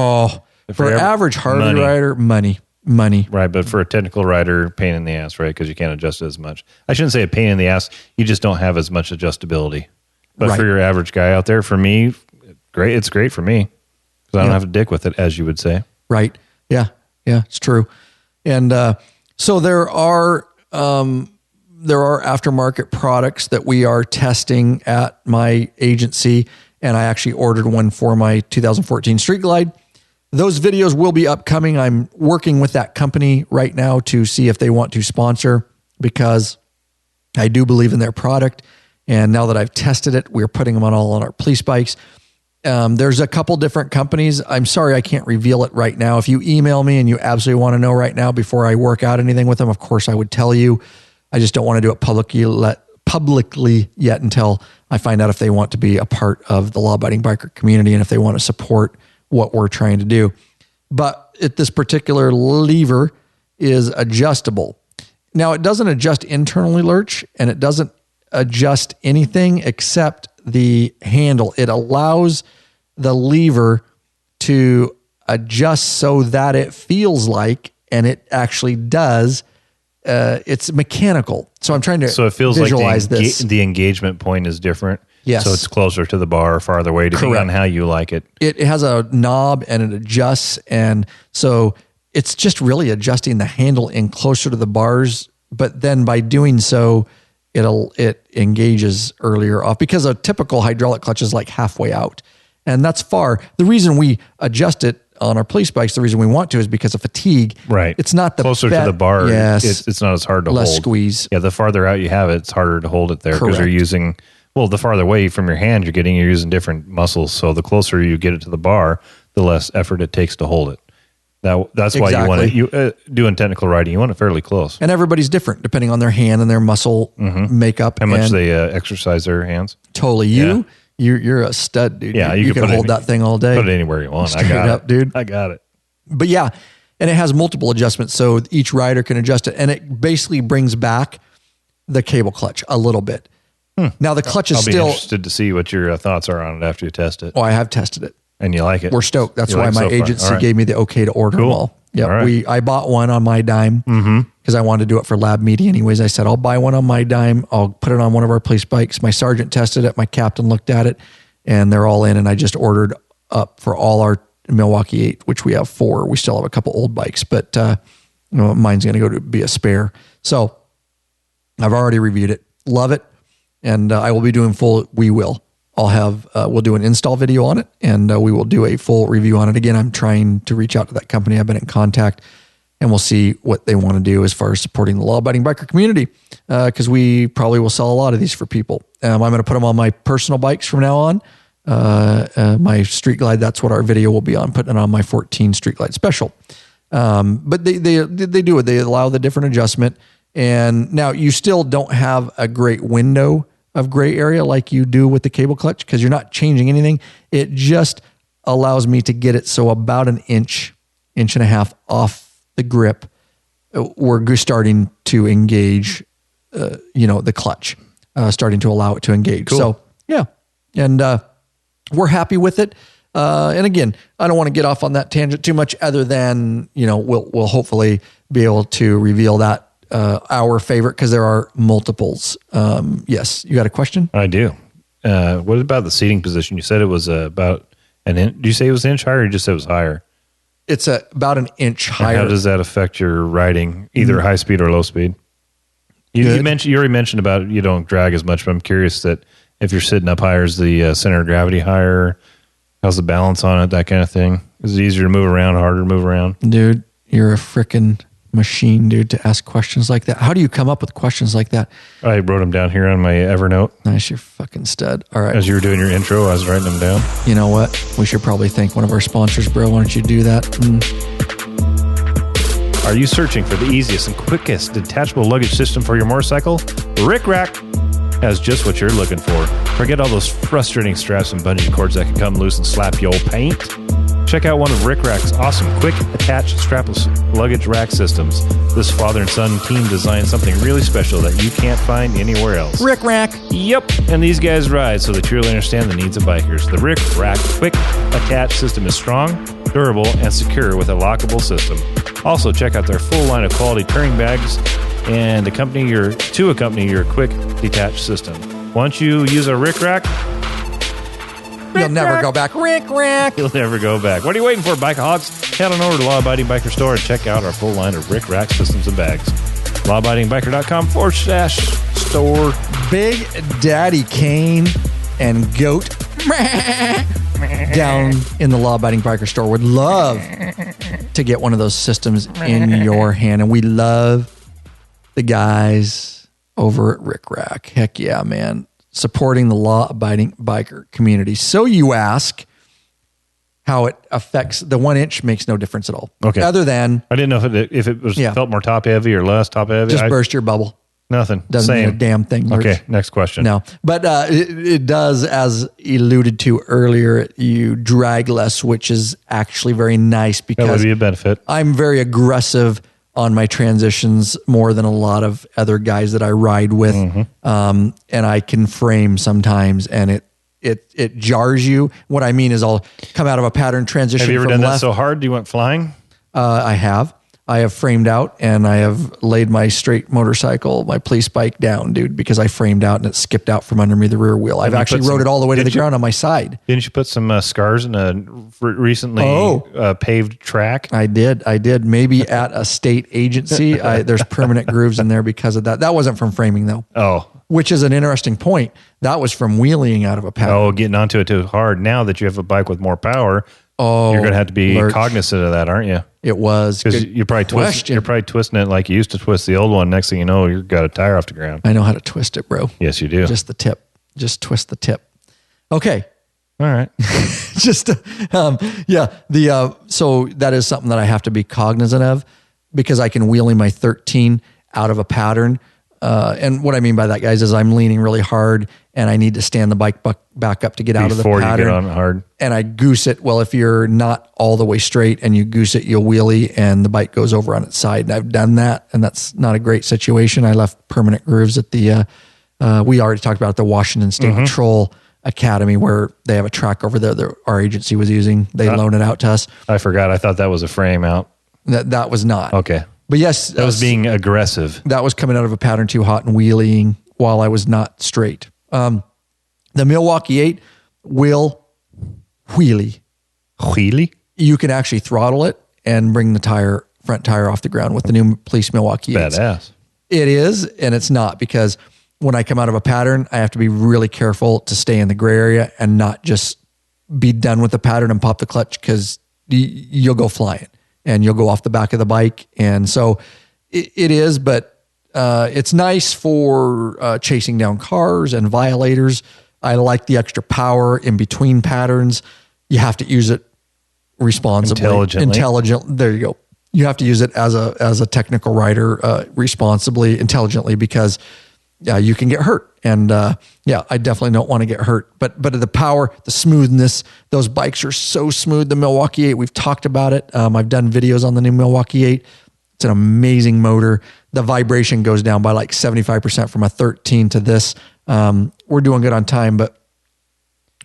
For average Harley rider, money. money. Right, but for a technical rider, pain in the ass, right? Because you can't adjust it as much. I shouldn't say a pain in the ass. You just don't have as much adjustability. But for your average guy out there, for me, great. It's great for me because I don't have to dick with it, as you would say. Right. Yeah. Yeah, it's true. And so there are aftermarket products that we are testing at my agency, and I actually ordered one for my 2014 Street Glide. Those videos will be upcoming. I'm working with that company right now to see if they want to sponsor, because I do believe in their product. And now that I've tested it, we're putting them all on our police bikes. There's a couple different companies. I'm sorry, I can't reveal it right now. If you email me and you absolutely want to know right now before I work out anything with them, of course I would tell you. I just don't want to do it publicly yet until I find out if they want to be a part of the law-abiding biker community and if they want to support what we're trying to do. But this particular lever is adjustable. Now, it doesn't adjust internally, Lurch, and it doesn't adjust anything except the handle. It allows the lever to adjust so that it feels like, and it actually does, it's mechanical. So I'm trying to visualize this. The engagement point is different. Yes. So it's closer to the bar or farther away, depending on how you like it. It has a knob and it adjusts. And so it's just really adjusting the handle in closer to the bars. But then by doing so, it engages earlier off, because a typical hydraulic clutch is like halfway out. And that's far. The reason we adjust it on our police bikes, the reason we want to, is because of fatigue. Right. It's not the closer to the bar. Yes. It's not as hard to less hold. Squeeze. Yeah. The farther out you have it, it's harder to hold it there, because you're using, the farther away from your hand you're using different muscles. So the closer you get it to the bar, the less effort it takes to hold it. That's why you want it. Doing technical riding, you want it fairly close. And everybody's different depending on their hand and their muscle makeup. How much they exercise their hands. Totally. You're a stud, dude. Yeah, you can hold that thing all day. Put it anywhere you want. Straight up, dude. I got it. But yeah, and it has multiple adjustments, so each rider can adjust it, and it basically brings back the cable clutch a little bit. Now the clutch is still. I'll be interested to see what your thoughts are on it after you test it. Oh, I have tested it. And you like it? We're stoked. That's why my agency gave me the okay to order them all. Yeah, right. I bought one on my dime because I wanted to do it for lab media anyways. I said, I'll buy one on my dime. I'll put it on one of our police bikes. My sergeant tested it. My captain looked at it, and they're all in. And I just ordered up for all our Milwaukee-Eight, which we have 4. We still have a couple old bikes, but mine's going to go to be a spare. So I've already reviewed it. Love it. And I will be doing we'll do an install video on it, and we will do a full review on it. Again, I'm trying to reach out to that company. I've been in contact, and we'll see what they want to do as far as supporting the law-abiding biker community, because we probably will sell a lot of these for people. I'm going to put them on my personal bikes from now on. My Street Glide, that's what our video will be on, putting it on my 14 Street Glide Special. But they do it. They allow the different adjustment. And now you still don't have a great window of gray area like you do with the cable clutch, because you're not changing anything. It just allows me to get it so about an inch and a half off the grip, we're starting to engage, the clutch, starting to allow it to engage. Cool. So yeah, and we're happy with it. And again, I don't want to get off on that tangent too much, other than we'll hopefully be able to reveal that. Our favorite, because there are multiples. Yes, you got a question? I do. What about the seating position? You said it was about an inch. Did you say it was an inch higher, or you just said it was higher? It's about an inch higher. And how does that affect your riding, either high speed or low speed? You already mentioned about it, you don't drag as much, but I'm curious that if you're sitting up higher, is the center of gravity higher? How's the balance on it? That kind of thing. Is it easier to move around, harder to move around? Dude, you're a frickin' machine, dude, to ask questions like that. How do you come up with questions like that? I wrote them down here on my Evernote. Nice, you're fucking stud. All right. As you were doing your intro, I was writing them down. You know what? We should probably thank one of our sponsors, bro. Why don't you do that? Are you searching for the easiest and quickest detachable luggage system for your motorcycle? Rick Rack has just what you're looking for. Forget all those frustrating straps and bungee cords that can come loose and slap your paint. Check out one of Rick Rack's awesome quick attached strapless luggage rack systems. This father and son team designed something really special that you can't find anywhere else. Rick Rack. Yep, and these guys ride so they truly understand the needs of bikers. The Rick Rack quick attached system is strong, durable, and secure with a lockable system. Also, check out their full line of quality turning bags and to accompany your quick detach system. Once you use a Rick Rack, you'll never go back. Rick Rack. You'll never go back. What are you waiting for, Bikeaholics? Head on over to Law Abiding Biker Store and check out our full line of Rick Rack systems and bags. lawabidingbiker.com/store. Big Daddy Kane and Goat down in the Law Abiding Biker Store would love to get one of those systems in your hand. And we love the guys over at Rick Rack. Heck yeah, man. Supporting the law-abiding biker community. So you ask how it affects the 1 inch makes no difference at all. Okay. Other than I didn't know if it was felt more top heavy or less top heavy. Just burst your bubble. Nothing. Doesn't mean a damn thing. Okay, next question. No, but it does, as alluded to earlier, you drag less, which is actually very nice because that would be a benefit. I'm very aggressive on my transitions more than a lot of other guys that I ride with. And I can frame sometimes and it jars you. What I mean is I'll come out of a pattern transition. Have you ever done that so hard you went flying? I have. I have framed out and I have laid my straight motorcycle, my police bike down, dude, because I framed out and it skipped out from under me the rear wheel. I've actually rode it all the way to the ground on my side. Didn't you put some scars in a recently paved track? I did. Maybe at a state agency. There's permanent grooves in there because of that. That wasn't from framing though. Oh. Which is an interesting point. That was from wheeling out of a pattern. Oh, getting onto it too hard. Now that you have a bike with more power, you're going to have to be cognizant of that, aren't you? It was. Because you're probably twisting it like you used to twist the old one. Next thing you know, you've got a tire off the ground. I know how to twist it, bro. Yes, you do. Just the tip. Just twist the tip. Okay. All right. So that is something that I have to be cognizant of because I can wheelie my 13 out of a pattern. And what I mean by that, guys, is I'm leaning really hard and I need to stand the bike back up to get out of the pattern. Before you get on it hard. And I goose it. Well, if you're not all the way straight and you goose it, you'll wheelie and the bike goes over on its side. And I've done that and that's not a great situation. I left permanent grooves at the, we already talked about the Washington State Patrol Academy where they have a track over there that our agency was using. They loaned it out to us. I forgot. I thought that was a frame out. That was not. Okay. But yes. That was being aggressive. That was coming out of a pattern too hot and wheeling while I was not straight. The Milwaukee-Eight will wheelie. Wheelie? You can actually throttle it and bring the front tire off the ground with the new Police Milwaukee-Eight. Badass. It is, and it's not, because when I come out of a pattern, I have to be really careful to stay in the gray area and not just be done with the pattern and pop the clutch because you'll go flying and you'll go off the back of the bike. And so it is, but it's nice for chasing down cars and violators. I like the extra power in between patterns. You have to use it responsibly. Intelligently. There you go. You have to use it as a technical rider responsibly, intelligently, because you can get hurt. And I definitely don't want to get hurt. But the power, the smoothness, those bikes are so smooth. The Milwaukee-Eight, we've talked about it. I've done videos on the new Milwaukee-Eight. It's an amazing motor. The vibration goes down by like 75% from a 13 to this. We're doing good on time, but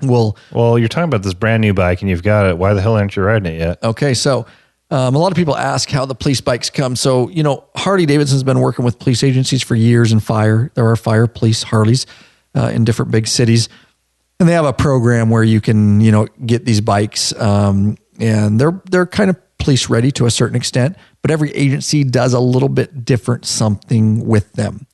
well, you're talking about this brand new bike and you've got it. Why the hell aren't you riding it yet? Okay. So, a lot of people ask how the police bikes come. So, Harley-Davidson's been working with police agencies for years in fire. There are fire police Harleys in different big cities. And they have a program where you can, get these bikes and they're kind of police ready to a certain extent, but every agency does a little bit different something with them.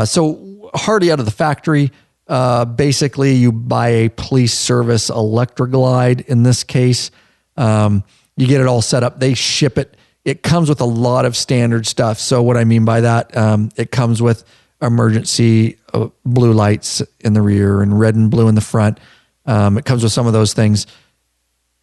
So Harley out of the factory, basically you buy a police service Electra Glide in this case. You get it all set up. They ship it. It comes with a lot of standard stuff. So what I mean by that, it comes with emergency blue lights in the rear and red and blue in the front. It comes with some of those things.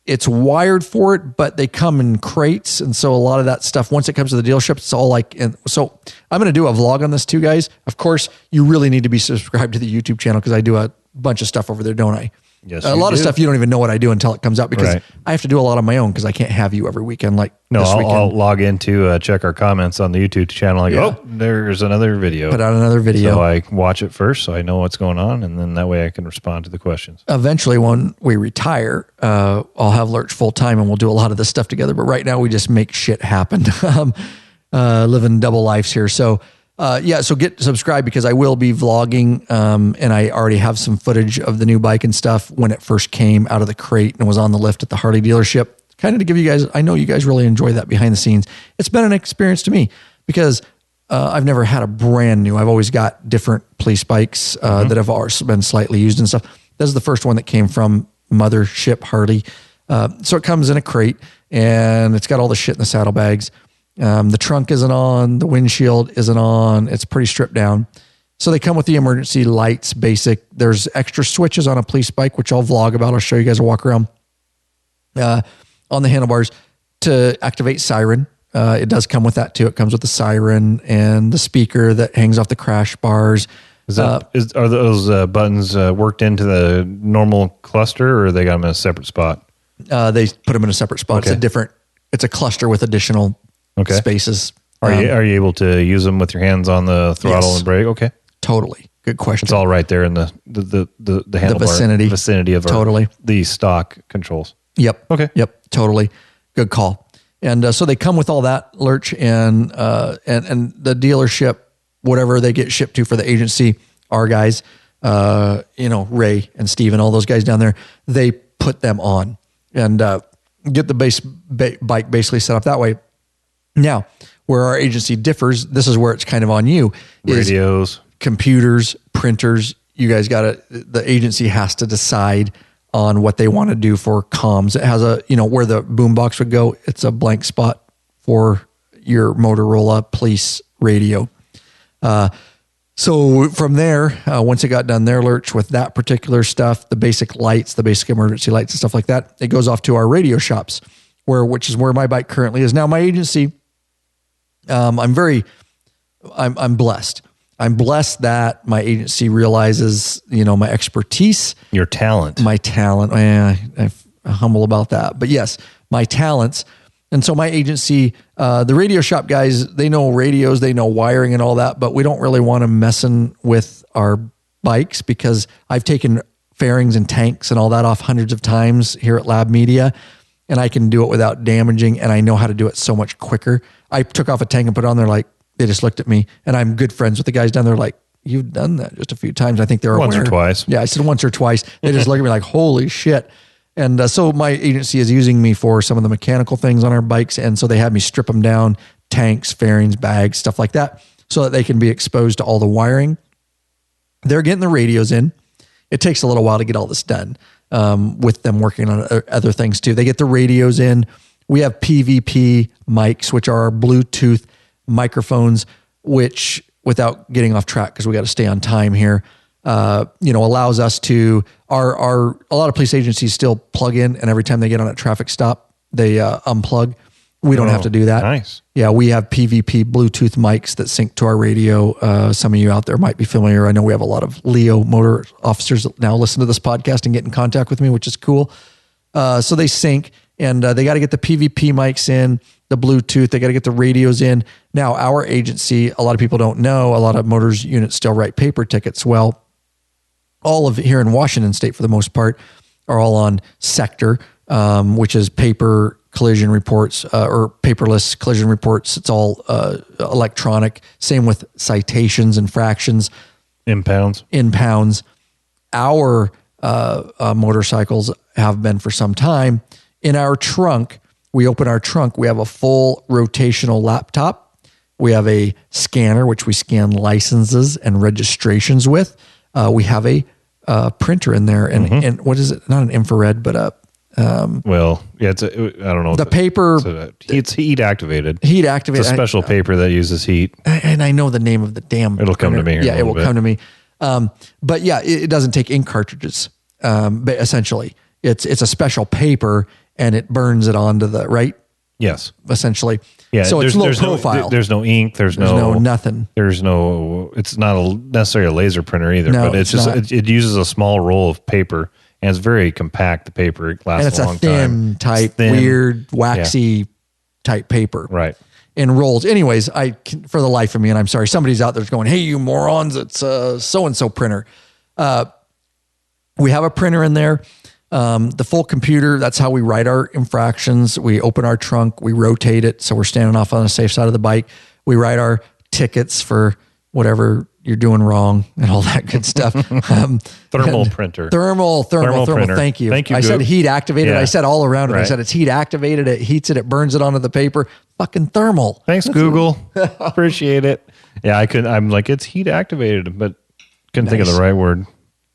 It's wired for it, but they come in crates. And so a lot of that stuff, once it comes to the dealership, it's all like, so I'm going to do a vlog on this too, guys. Of course, you really need to be subscribed to the YouTube channel because I do a bunch of stuff over there, don't I? Yes, a lot of stuff you don't even know what I do until it comes out because I have to do a lot on my own because I can't have you every weekend like this weekend. I'll log in to check our comments on the YouTube channel. I go, there's another video. Put out another video. So I watch it first so I know what's going on, and then that way I can respond to the questions. Eventually, when we retire, I'll have Lurch full time and we'll do a lot of this stuff together. But right now, we just make shit happen. Living double lives here. So, so get subscribed because I will be vlogging, and I already have some footage of the new bike and stuff when it first came out of the crate and was on the lift at the Harley dealership. Kind of to give you guys, I know you guys really enjoy that behind the scenes. It's been an experience to me because I've never had a brand new. I've always got different police bikes that have been slightly used and stuff. This is the first one that came from Mothership Harley. So it comes in a crate and it's got all the shit in the saddlebags. The trunk isn't on, the windshield isn't on. It's pretty stripped down. So they come with the emergency lights, basic. There's extra switches on a police bike, which I'll vlog about. I'll show you guys a walk around on the handlebars to activate siren. It does come with that too. It comes with the siren and the speaker that hangs off the crash bars. Are those buttons worked into the normal cluster, or they got them in a separate spot? They put them in a separate spot. Okay. It's a cluster with additional spaces. Are you able to use them with your hands on the throttle and brake? Okay. Totally. Good question. It's all right there in the handlebar vicinity of the stock controls. Yep. Okay. Yep. Totally. Good call. And so they come with all that, Lurch, and the dealership, whatever they get shipped to for the agency, our guys, Ray and Steve and all those guys down there, they put them on and get the bike basically set up that way. Now, where our agency differs, this is where it's kind of on you. Radios, computers, printers. You guys the agency has to decide on what they want to do for comms. It has where the boombox would go. It's a blank spot for your Motorola police radio. So from there, once it got done there, Lurch, with that particular stuff, the basic lights, the basic emergency lights and stuff like that, it goes off to our radio shops, which is where my bike currently is. Now, my agency, I'm blessed. I'm blessed that my agency realizes, my expertise. Your talent. My talent. I'm humble about that. But yes, my talents. And so my agency, the radio shop guys, they know radios, they know wiring and all that, but we don't really want them messing with our bikes because I've taken fairings and tanks and all that off hundreds of times here at Lab Media, and I can do it without damaging, and I know how to do it so much quicker. I took off a tank and put it on there, like, they just looked at me, and I'm good friends with the guys down there, like, you've done that just a few times. I think they're once or twice. Yeah, I said once or twice. They just look at me like, holy shit. And so my agency is using me for some of the mechanical things on our bikes, and so they had me strip them down, tanks, fairings, bags, stuff like that, so that they can be exposed to all the wiring. They're getting the radios in. It takes a little while to get all this done with them working on other things too. They get the radios in. We have PVP mics, which are our Bluetooth microphones, which, without getting off track, because we got to stay on time here, allows us to, a lot of police agencies still plug in, and every time they get on a traffic stop, they unplug. We don't have to do that. Nice. Yeah, we have PVP Bluetooth mics that sync to our radio. Some of you out there might be familiar. I know we have a lot of Leo motor officers that now listen to this podcast and get in contact with me, which is cool. So they sync, and they got to get the PVP mics in, the Bluetooth. They got to get the radios in. Now, our agency, a lot of people don't know, a lot of motors units still write paper tickets. Well, all of it here in Washington State, for the most part, are all on Sector, which is paper collision reports or paperless collision reports. It's all electronic. Same with citations, infractions. Impounds. Our motorcycles have been for some time. In our trunk, we open our trunk. We have a full rotational laptop. We have a scanner, which we scan licenses and registrations with. We have a printer in there, and what is it? Not an infrared, but a I don't know. The paper. It's heat activated. It's a special paper that uses heat. And I know the name of the damn. It'll come to me. Yeah, it will come to me. But yeah, it doesn't take ink cartridges. But essentially, it's a special paper, and it burns it onto the right. Yes. Essentially. Yeah. So it's low profile. There's no ink. There's no nothing. There's no. It's not necessarily a laser printer either. No, but it's just it uses a small roll of paper, And it's very compact, the paper. It lasts a long time. And it's a thin type, weird, waxy type paper. Right. And rolls. Anyways, for the life of me, and I'm sorry, somebody's out there going, hey, you morons, it's a so-and-so printer. We have a printer in there. The full computer, that's how we write our infractions. We open our trunk, we rotate it, so we're standing off on the safe side of the bike. We write our tickets for whatever you're doing wrong and all that good stuff. Thermal printer. Thermal. Printer. Thank you. Thank you. I said heat activated. Yeah. I said all around it. Right. I said it's heat activated. It heats it. It burns it onto the paper. Fucking thermal. Thanks, Google. Appreciate it. Yeah, I'm like, it's heat activated, but couldn't think of the right word.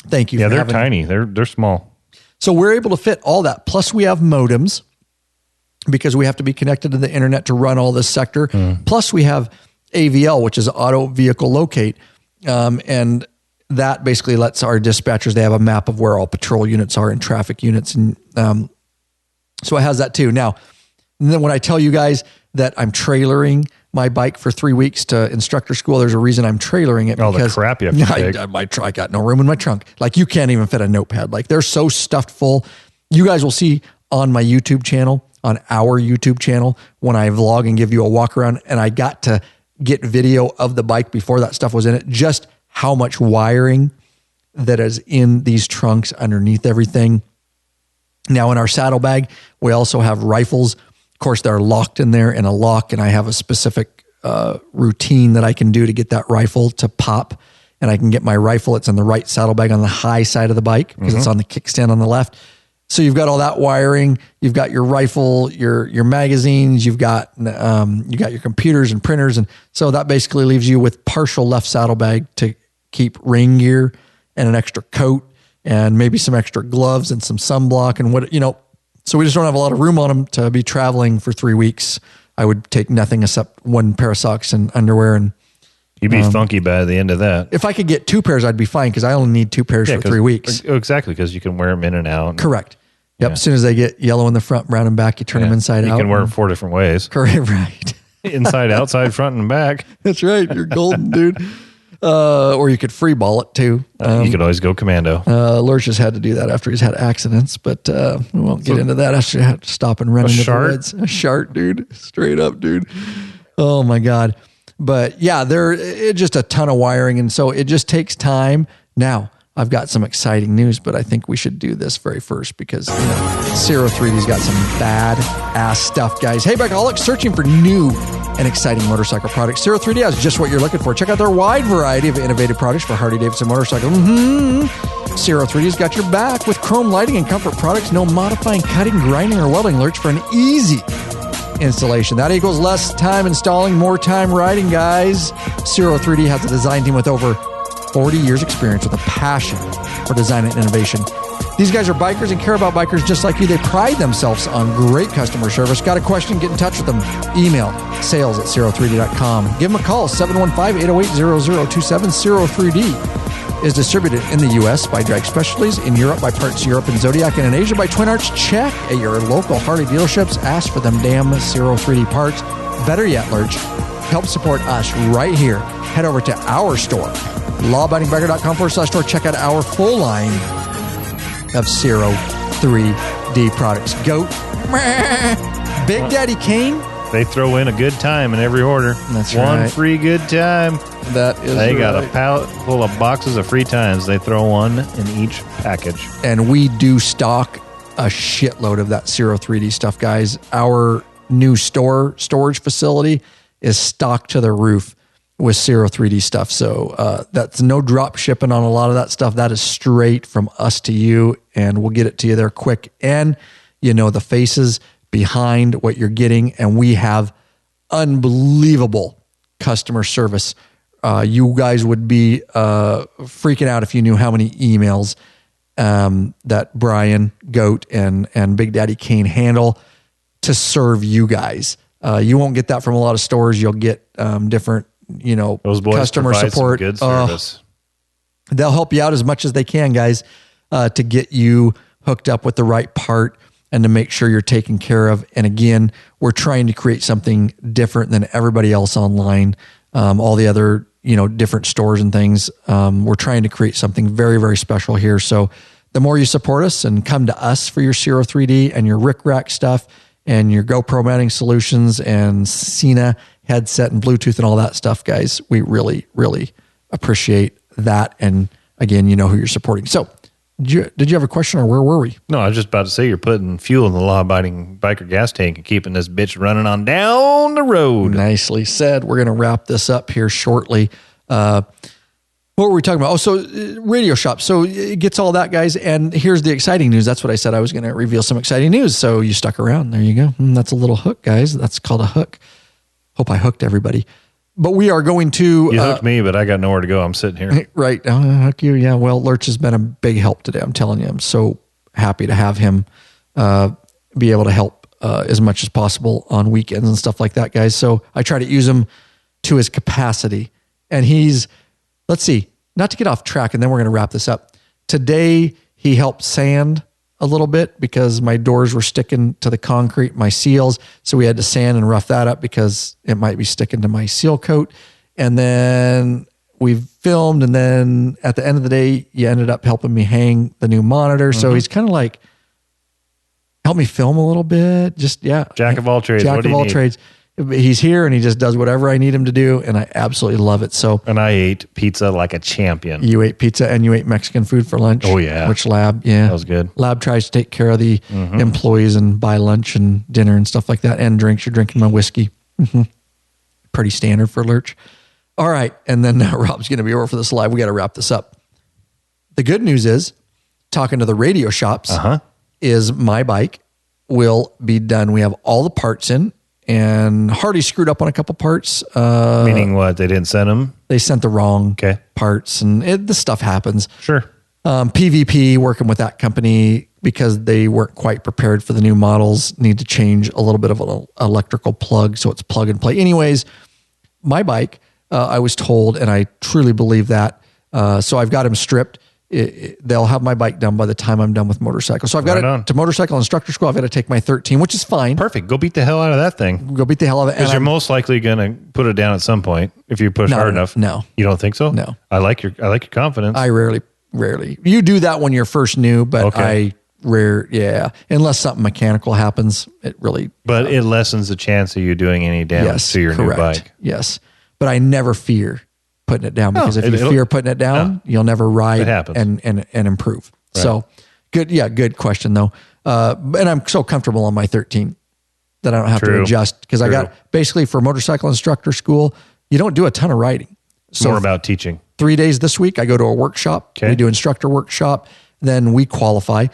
Thank you. Yeah, they're tiny. They're small. So we're able to fit all that. Plus we have modems because we have to be connected to the internet to run all this sector. Plus we have AVL, which is auto vehicle locate. And that basically lets our dispatchers, they have a map of where all patrol units are and traffic units. And so it has that too. Now, and then when I tell you guys that I'm trailering my bike for 3 weeks to instructor school, there's a reason I'm trailering it. Because the crap you have to take. I got no room in my trunk. Like you can't even fit a notepad. Like they're so stuffed full. You guys will see on my YouTube channel, on our YouTube channel, when I vlog and give you a walk around, and I got to get video of the bike before that stuff was in it, just how much wiring that is in these trunks underneath everything. Now in our saddlebag, we also have rifles. Of course, they're locked in there in a lock, and I have a specific routine that I can do to get that rifle to pop, and I can get my rifle. It's in the right saddlebag on the high side of the bike because it's on the kickstand on the left. So you've got all that wiring. You've got your rifle, your magazines. You've got your computers and printers, and so that basically leaves you with partial left saddlebag to keep rain gear and an extra coat and maybe some extra gloves and some sunblock and what. So we just don't have a lot of room on them to be traveling for 3 weeks. I would take nothing except one pair of socks and underwear, and you'd be funky by the end of that. If I could get 2 pairs, I'd be fine because I only need 2 pairs for 3 weeks. Exactly, because you can wear them in and out. Correct. Yep. As soon as they get yellow in the front, brown in back, you turn them inside out. You can wear them 4 different ways. Correct. Right. Inside, outside, front, and back. That's right. You're golden, dude. Or you could free ball it too. You could always go commando. Lurch has had to do that after he's had accidents, but we won't get into that. I should have to stop and run into the woods. A shark, dude. Straight up, dude. Oh my God. But yeah, it's just a ton of wiring. And so it just takes time. Now, I've got some exciting news, but I think we should do this very first because Zero 3D's got some bad ass stuff, guys. Hey, Bikeaholics, searching for new and exciting motorcycle products. Zero 3D has just what you're looking for. Check out their wide variety of innovative products for Harley-Davidson motorcycles. Zero 3D's got your back with chrome lighting and comfort products. No modifying, cutting, grinding, or welding. Lurch for an easy installation. That equals less time installing, more time riding, guys. Zero 3D has a design team with over 40 years experience with a passion for design and innovation. These guys are bikers and care about bikers just like you. They pride themselves on great customer service. Got a question? Get in touch with them. Email sales@zero3d.com. Give them a call, 715-808-0027. Zero 3D is distributed in the U.S. by Drag Specialties, in Europe by Parts Europe and Zodiac, and in Asia by Twin Arts. Check at your local Harley dealerships. Ask for them damn Zero 3D parts. Better yet, Lurch, help support us right here. Head over to our store, lawabidingbiker.com/store. Check out our full line of Zero 3D products. Goat, Big Daddy Kane. They throw in a good time in every order. That's right. One free good time. That is They got right. a pallet full of boxes of free times. They throw one in each package. And we do stock a shitload of that Zero 3D stuff, guys. Our new storage facility is stocked to the roof with Zero 3D stuff. So that's no drop shipping on a lot of that stuff. That is straight from us to you, and we'll get it to you there quick. And the faces behind what you're getting, and we have unbelievable customer service. You guys would be freaking out if you knew how many emails that Brian, Goat, and Big Daddy Kane handle to serve you guys. You won't get that from a lot of stores. You'll get different, those boys customer support. Some good service. They'll help you out as much as they can, guys, to get you hooked up with the right part and to make sure you're taken care of. And again, we're trying to create something different than everybody else online. All the other, different stores and things. We're trying to create something very, very special here. So the more you support us and come to us for your Zero 3D and your Rick-Rack stuff and your GoPro mounting solutions and Cena headset and Bluetooth and all that stuff, guys, we really, really appreciate that. And again, you know who you're supporting. So did you have a question, or where were we? No, I was just about to say you're putting fuel in the law-abiding biker gas tank and keeping this bitch running on down the road. Nicely said. We're going to wrap this up here shortly. What were we talking about? Oh, so radio shop. So it gets all that, guys. And here's the exciting news. That's what I said. I was going to reveal some exciting news. So you stuck around. There you go. That's a little hook, guys. That's called a hook. Hope I hooked everybody. But we are going to... You hooked me, but I got nowhere to go. I'm sitting here. Right. I'll hook you. Yeah. Well, Lurch has been a big help today. I'm telling you. I'm so happy to have him be able to help as much as possible on weekends and stuff like that, guys. So I try to use him to his capacity. And he's... Let's see, not to get off track, and then we're going to wrap this up. Today, he helped sand a little bit because my doors were sticking to the concrete, my seals. So we had to sand and rough that up because it might be sticking to my seal coat. And then we filmed, and then at the end of the day, you ended up helping me hang the new monitor. So he's kind of like, help me film a little bit. Just, yeah. Jack of all trades. Jack of all trades. He's here and he just does whatever I need him to do, and I absolutely love it. So, and I ate pizza like a champion. You ate pizza and you ate Mexican food for lunch. Oh yeah, which Lab? Yeah, that was good. Lab tries to take care of the employees and buy lunch and dinner and stuff like that, and drinks. You're drinking my whiskey. Pretty standard for Lurch. All right, and then Rob's going to be over for this live. We got to wrap this up. The good news is, talking to the radio shops, is my bike will be done. We have all the parts in. And Hardy screwed up on a couple parts. Meaning what? They didn't send them? They sent the wrong parts, and this stuff happens. Sure. PVP, working with that company because they weren't quite prepared for the new models, need to change a little bit of an electrical plug, so it's plug and play. Anyways, my bike, I was told, and I truly believe that. So I've got him stripped. They'll have my bike done by the time I'm done with motorcycle. So I've got it to motorcycle instructor school. I've got to take my 13, which is fine. Perfect. Go beat the hell out of that thing. Go beat the hell out of it. Because you're most likely going to put it down at some point if you push hard enough. No. You don't think so? No. I like your confidence. I rarely. You do that when you're first new, but unless something mechanical happens, it really. But it lessens the chance of you doing any damage to your new bike. Yes. But I never fear putting it down, because if you fear putting it down, you'll never ride and improve. Right. So good. Yeah. Good question though. And I'm so comfortable on my 13 that I don't have to adjust, because I got basically for motorcycle instructor school, you don't do a ton of riding. So more about teaching. 3 days this week, I go to a workshop. We do instructor workshop. Then we qualify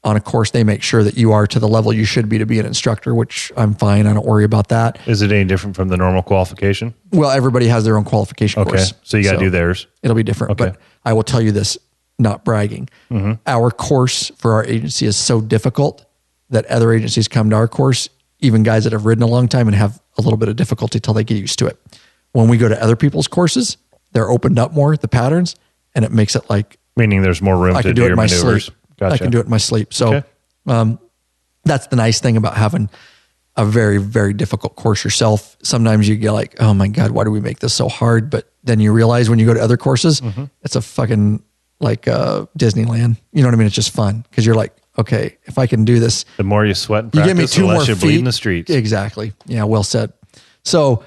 on a course. They make sure that you are to the level you should be to be an instructor, which I'm fine. I don't worry about that. Is it any different from the normal qualification? Well, everybody has their own qualification course. So you got to do theirs. It'll be different. But I will tell you this, not bragging. Our course for our agency is so difficult that other agencies come to our course, even guys that have ridden a long time, and have a little bit of difficulty till they get used to it. When we go to other people's courses, they're opened up more, the patterns, and it makes it like... Meaning there's more room to do your maneuvers. Gotcha. I can do it in my sleep. So that's the nice thing about having a very, very difficult course yourself. Sometimes you get like, oh my God, why do we make this so hard? But then you realize when you go to other courses, it's a fucking like Disneyland. You know what I mean? It's just fun because you're like, okay, if I can do this. The more you sweat and practice, you give me two the less more you bleed in the streets. Exactly. Yeah, well said. So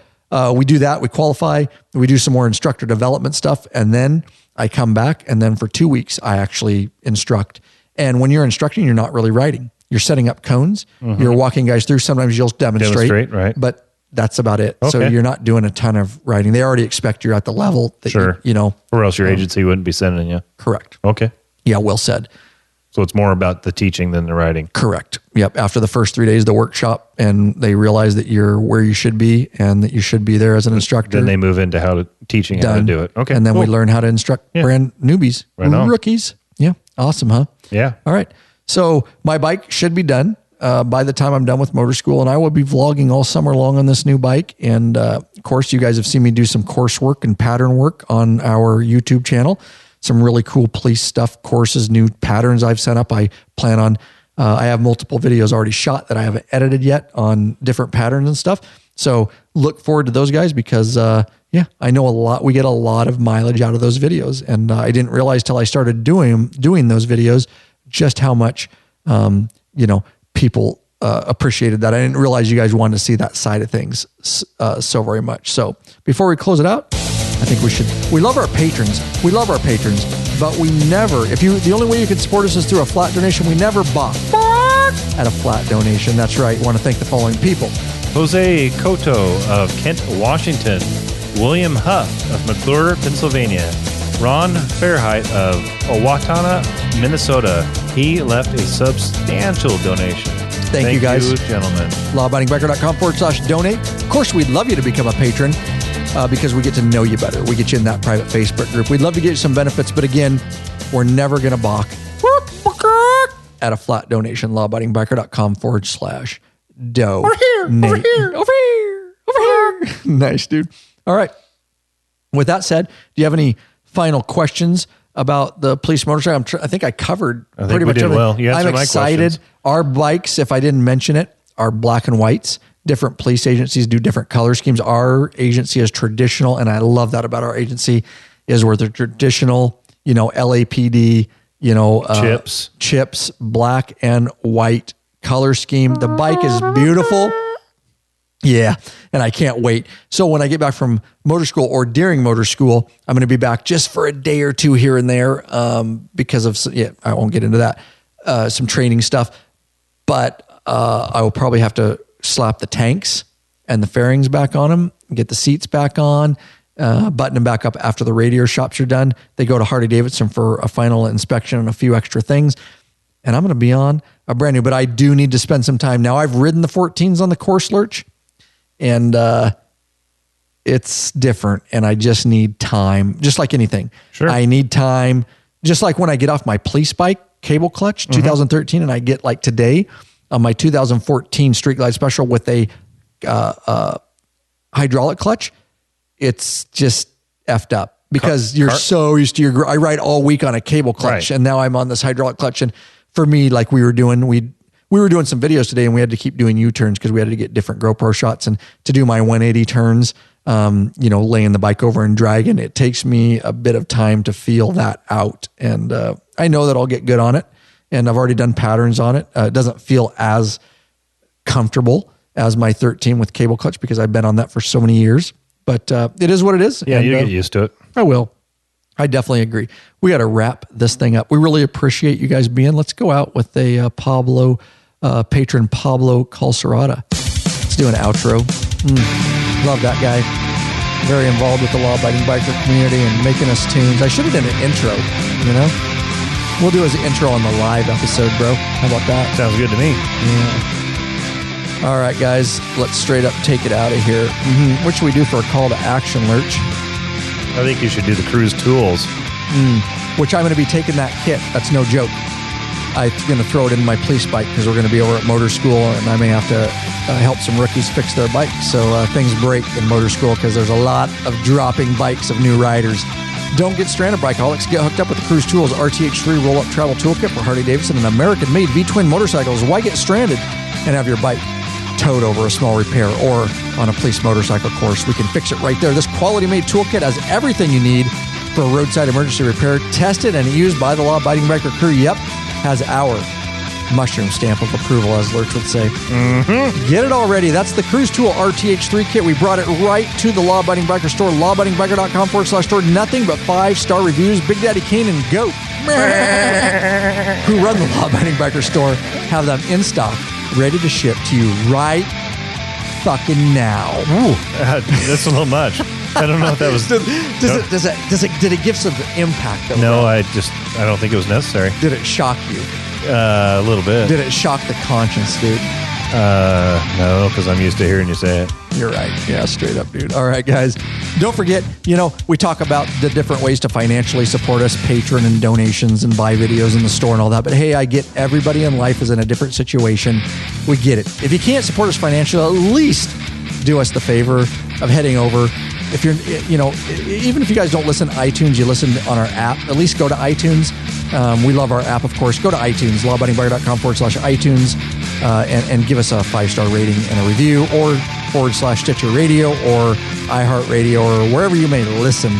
we do that. We qualify. We do some more instructor development stuff. And then I come back. And then for 2 weeks, I actually instruct. And when you're instructing, you're not really riding. You're setting up cones. You're walking guys through. Sometimes you'll demonstrate, right? But that's about it. Okay. So you're not doing a ton of riding. They already expect you're at the level that you know. Or else your agency wouldn't be sending you. Correct. Okay. Yeah, well said. So it's more about the teaching than the riding. Correct. Yep. After the first 3 days of the workshop, and they realize that you're where you should be and that you should be there as an instructor. Then they move into how to do it. Okay. And then we learn how to instruct brand newbies, rookies. Yeah. Awesome, huh? Yeah. All right. So my bike should be done by the time I'm done with motor school, and I will be vlogging all summer long on this new bike. And of course, you guys have seen me do some course work and pattern work on our YouTube channel. Some really cool police stuff, courses, new patterns I've set up. I plan on, I have multiple videos already shot that I haven't edited yet on different patterns and stuff. So look forward to those guys because, I know we get a lot of mileage out of those videos. And I didn't realize till I started doing those videos, just how much, people appreciated that. I didn't realize you guys wanted to see that side of things so very much. So before we close it out, I think we love our patrons. We love our patrons, but we never, the only way you can support us is through a flat donation. We never bought at a flat donation. That's right. I want to thank the following people. Jose Couto of Kent, Washington. William Huff of McClure, Pennsylvania. Ron Freiheit of Owatonna, Minnesota. He left a substantial donation. Thank you, guys. Gentlemen. LawAbidingBiker.com/donate. Of course, we'd love you to become a patron because we get to know you better. We get you in that private Facebook group. We'd love to get you some benefits, but again, we're never going to balk at a flat donation. LawAbidingBiker.com/donate. Over here. Nice, dude. All right. With that said, do you have any final questions about the police motorcycle? I think I covered pretty much everything. Well. I'm excited. Our bikes, if I didn't mention it, are black and whites. Different police agencies do different color schemes. Our agency is traditional, and I love that about our agency, is we're the traditional, LAPD, chips, black and white color scheme. The bike is beautiful. Yeah, and I can't wait. So when I get back from motor school or during motor school, I'm going to be back just for a day or two here and there because of, I won't get into that, some training stuff. But I will probably have to slap the tanks and the fairings back on them, get the seats back on, button them back up after the radiator shops are done. They go to Harley-Davidson for a final inspection and a few extra things. And I'm going to be on a brand new, but I do need to spend some time. Now, I've ridden the 14s on the course lurch. And it's different, and I just need time, just like anything. Sure. I need time, just like when I get off my police bike, cable clutch, 2013, and I get like today on my 2014 Street Glide Special with a hydraulic clutch, it's just effed up because you're so used to I ride all week on a cable clutch, and now I'm on this hydraulic clutch. And for me, like we were doing some videos today, and we had to keep doing U-turns because we had to get different GoPro shots. And to do my 180 turns, laying the bike over and dragging, it takes me a bit of time to feel that out. And I know that I'll get good on it. And I've already done patterns on it. It doesn't feel as comfortable as my 13 with cable clutch because I've been on that for so many years. But it is what it is. Yeah, you get used to it. I will. I definitely agree. We got to wrap this thing up. We really appreciate you guys being. Let's go out with a patron Pablo Calcerada. Let's do an outro. Love that guy. Very involved with the law-abiding biker community and making us tunes. I should have done an intro, We'll do his intro on the live episode, bro. How about that? Sounds good to me. Yeah. All right, guys. Let's straight up take it out of here. What should we do for a call to action, Lurch? I think you should do the Cruise Tools. Which I'm going to be taking that kit. That's no joke. I'm going to throw it in my police bike because we're going to be over at motor school, and I may have to help some rookies fix their bikes. So things break in motor school because there's a lot of dropping bikes of new riders. Don't get stranded, Bikeaholics. Get hooked up with the Cruise Tools RTH3 Roll-Up Travel Toolkit for Harley-Davidson and American-made V-twin motorcycles. Why get stranded and have your bike towed over a small repair or on a police motorcycle course? We can fix it right there. This quality-made toolkit has everything you need for a roadside emergency repair. Tested and used by the law-abiding biker crew. Yep, has our mushroom stamp of approval, as Lurch would say. Get it already. That's the Cruise Tool RTH3 kit. We brought it right to the Law Abiding Biker store, lawabidingbiker.com/store. Nothing but 5-star reviews. Big Daddy Kane and Goat, who run the Law Abiding Biker store, have them in stock, ready to ship to you right fucking now. Ooh, that's a little much. I don't know if that was. Did it give some impact? Though, no, I don't think it was necessary. Did it shock you? A little bit. Did it shock the conscience, dude? No, because I'm used to hearing you say it. You're right. Yeah, straight up, dude. All right, guys. Don't forget, we talk about the different ways to financially support us, patron and donations and buy videos in the store and all that. But hey, I get everybody in life is in a different situation. We get it. If you can't support us financially, at least do us the favor of heading over. If you're, even if you guys don't listen to iTunes, you listen on our app, at least go to iTunes. We love our app, of course. Go to iTunes, lawabidingbiker.com/iTunes, and give us a 5-star rating and a review, or /Stitcher Radio or iHeartRadio or wherever you may listen,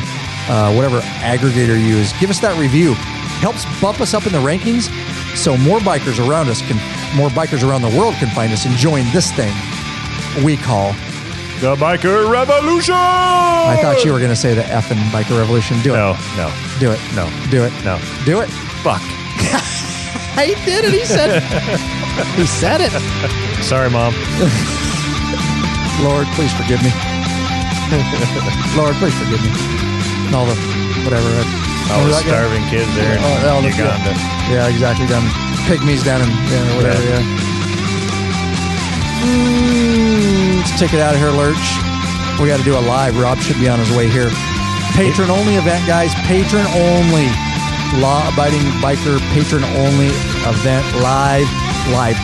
whatever aggregator you use. Give us that review. Helps bump us up in the rankings so more bikers around the world can find us and join this thing we call the Biker Revolution. I thought you were going to say the effing Biker Revolution. Do it. No. Do it. No. Do it. No. Do it. Fuck. He did it. He said it. Sorry, Mom. Lord, please forgive me. Lord, please forgive me. And all the whatever. All the starving kids there in Uganda. Yeah, exactly. Down pygmies down in whatever. Yeah. Let's take it out of here, Lurch. We got to do a live. Rob should be on his way here. Patron only event, guys. Patron only. Law-abiding biker patron only event. Live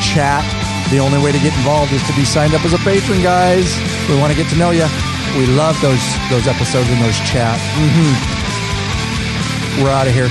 chat. The only way to get involved is to be signed up as a patron, guys. We want to get to know you. We love those episodes and those chats. We're out of here.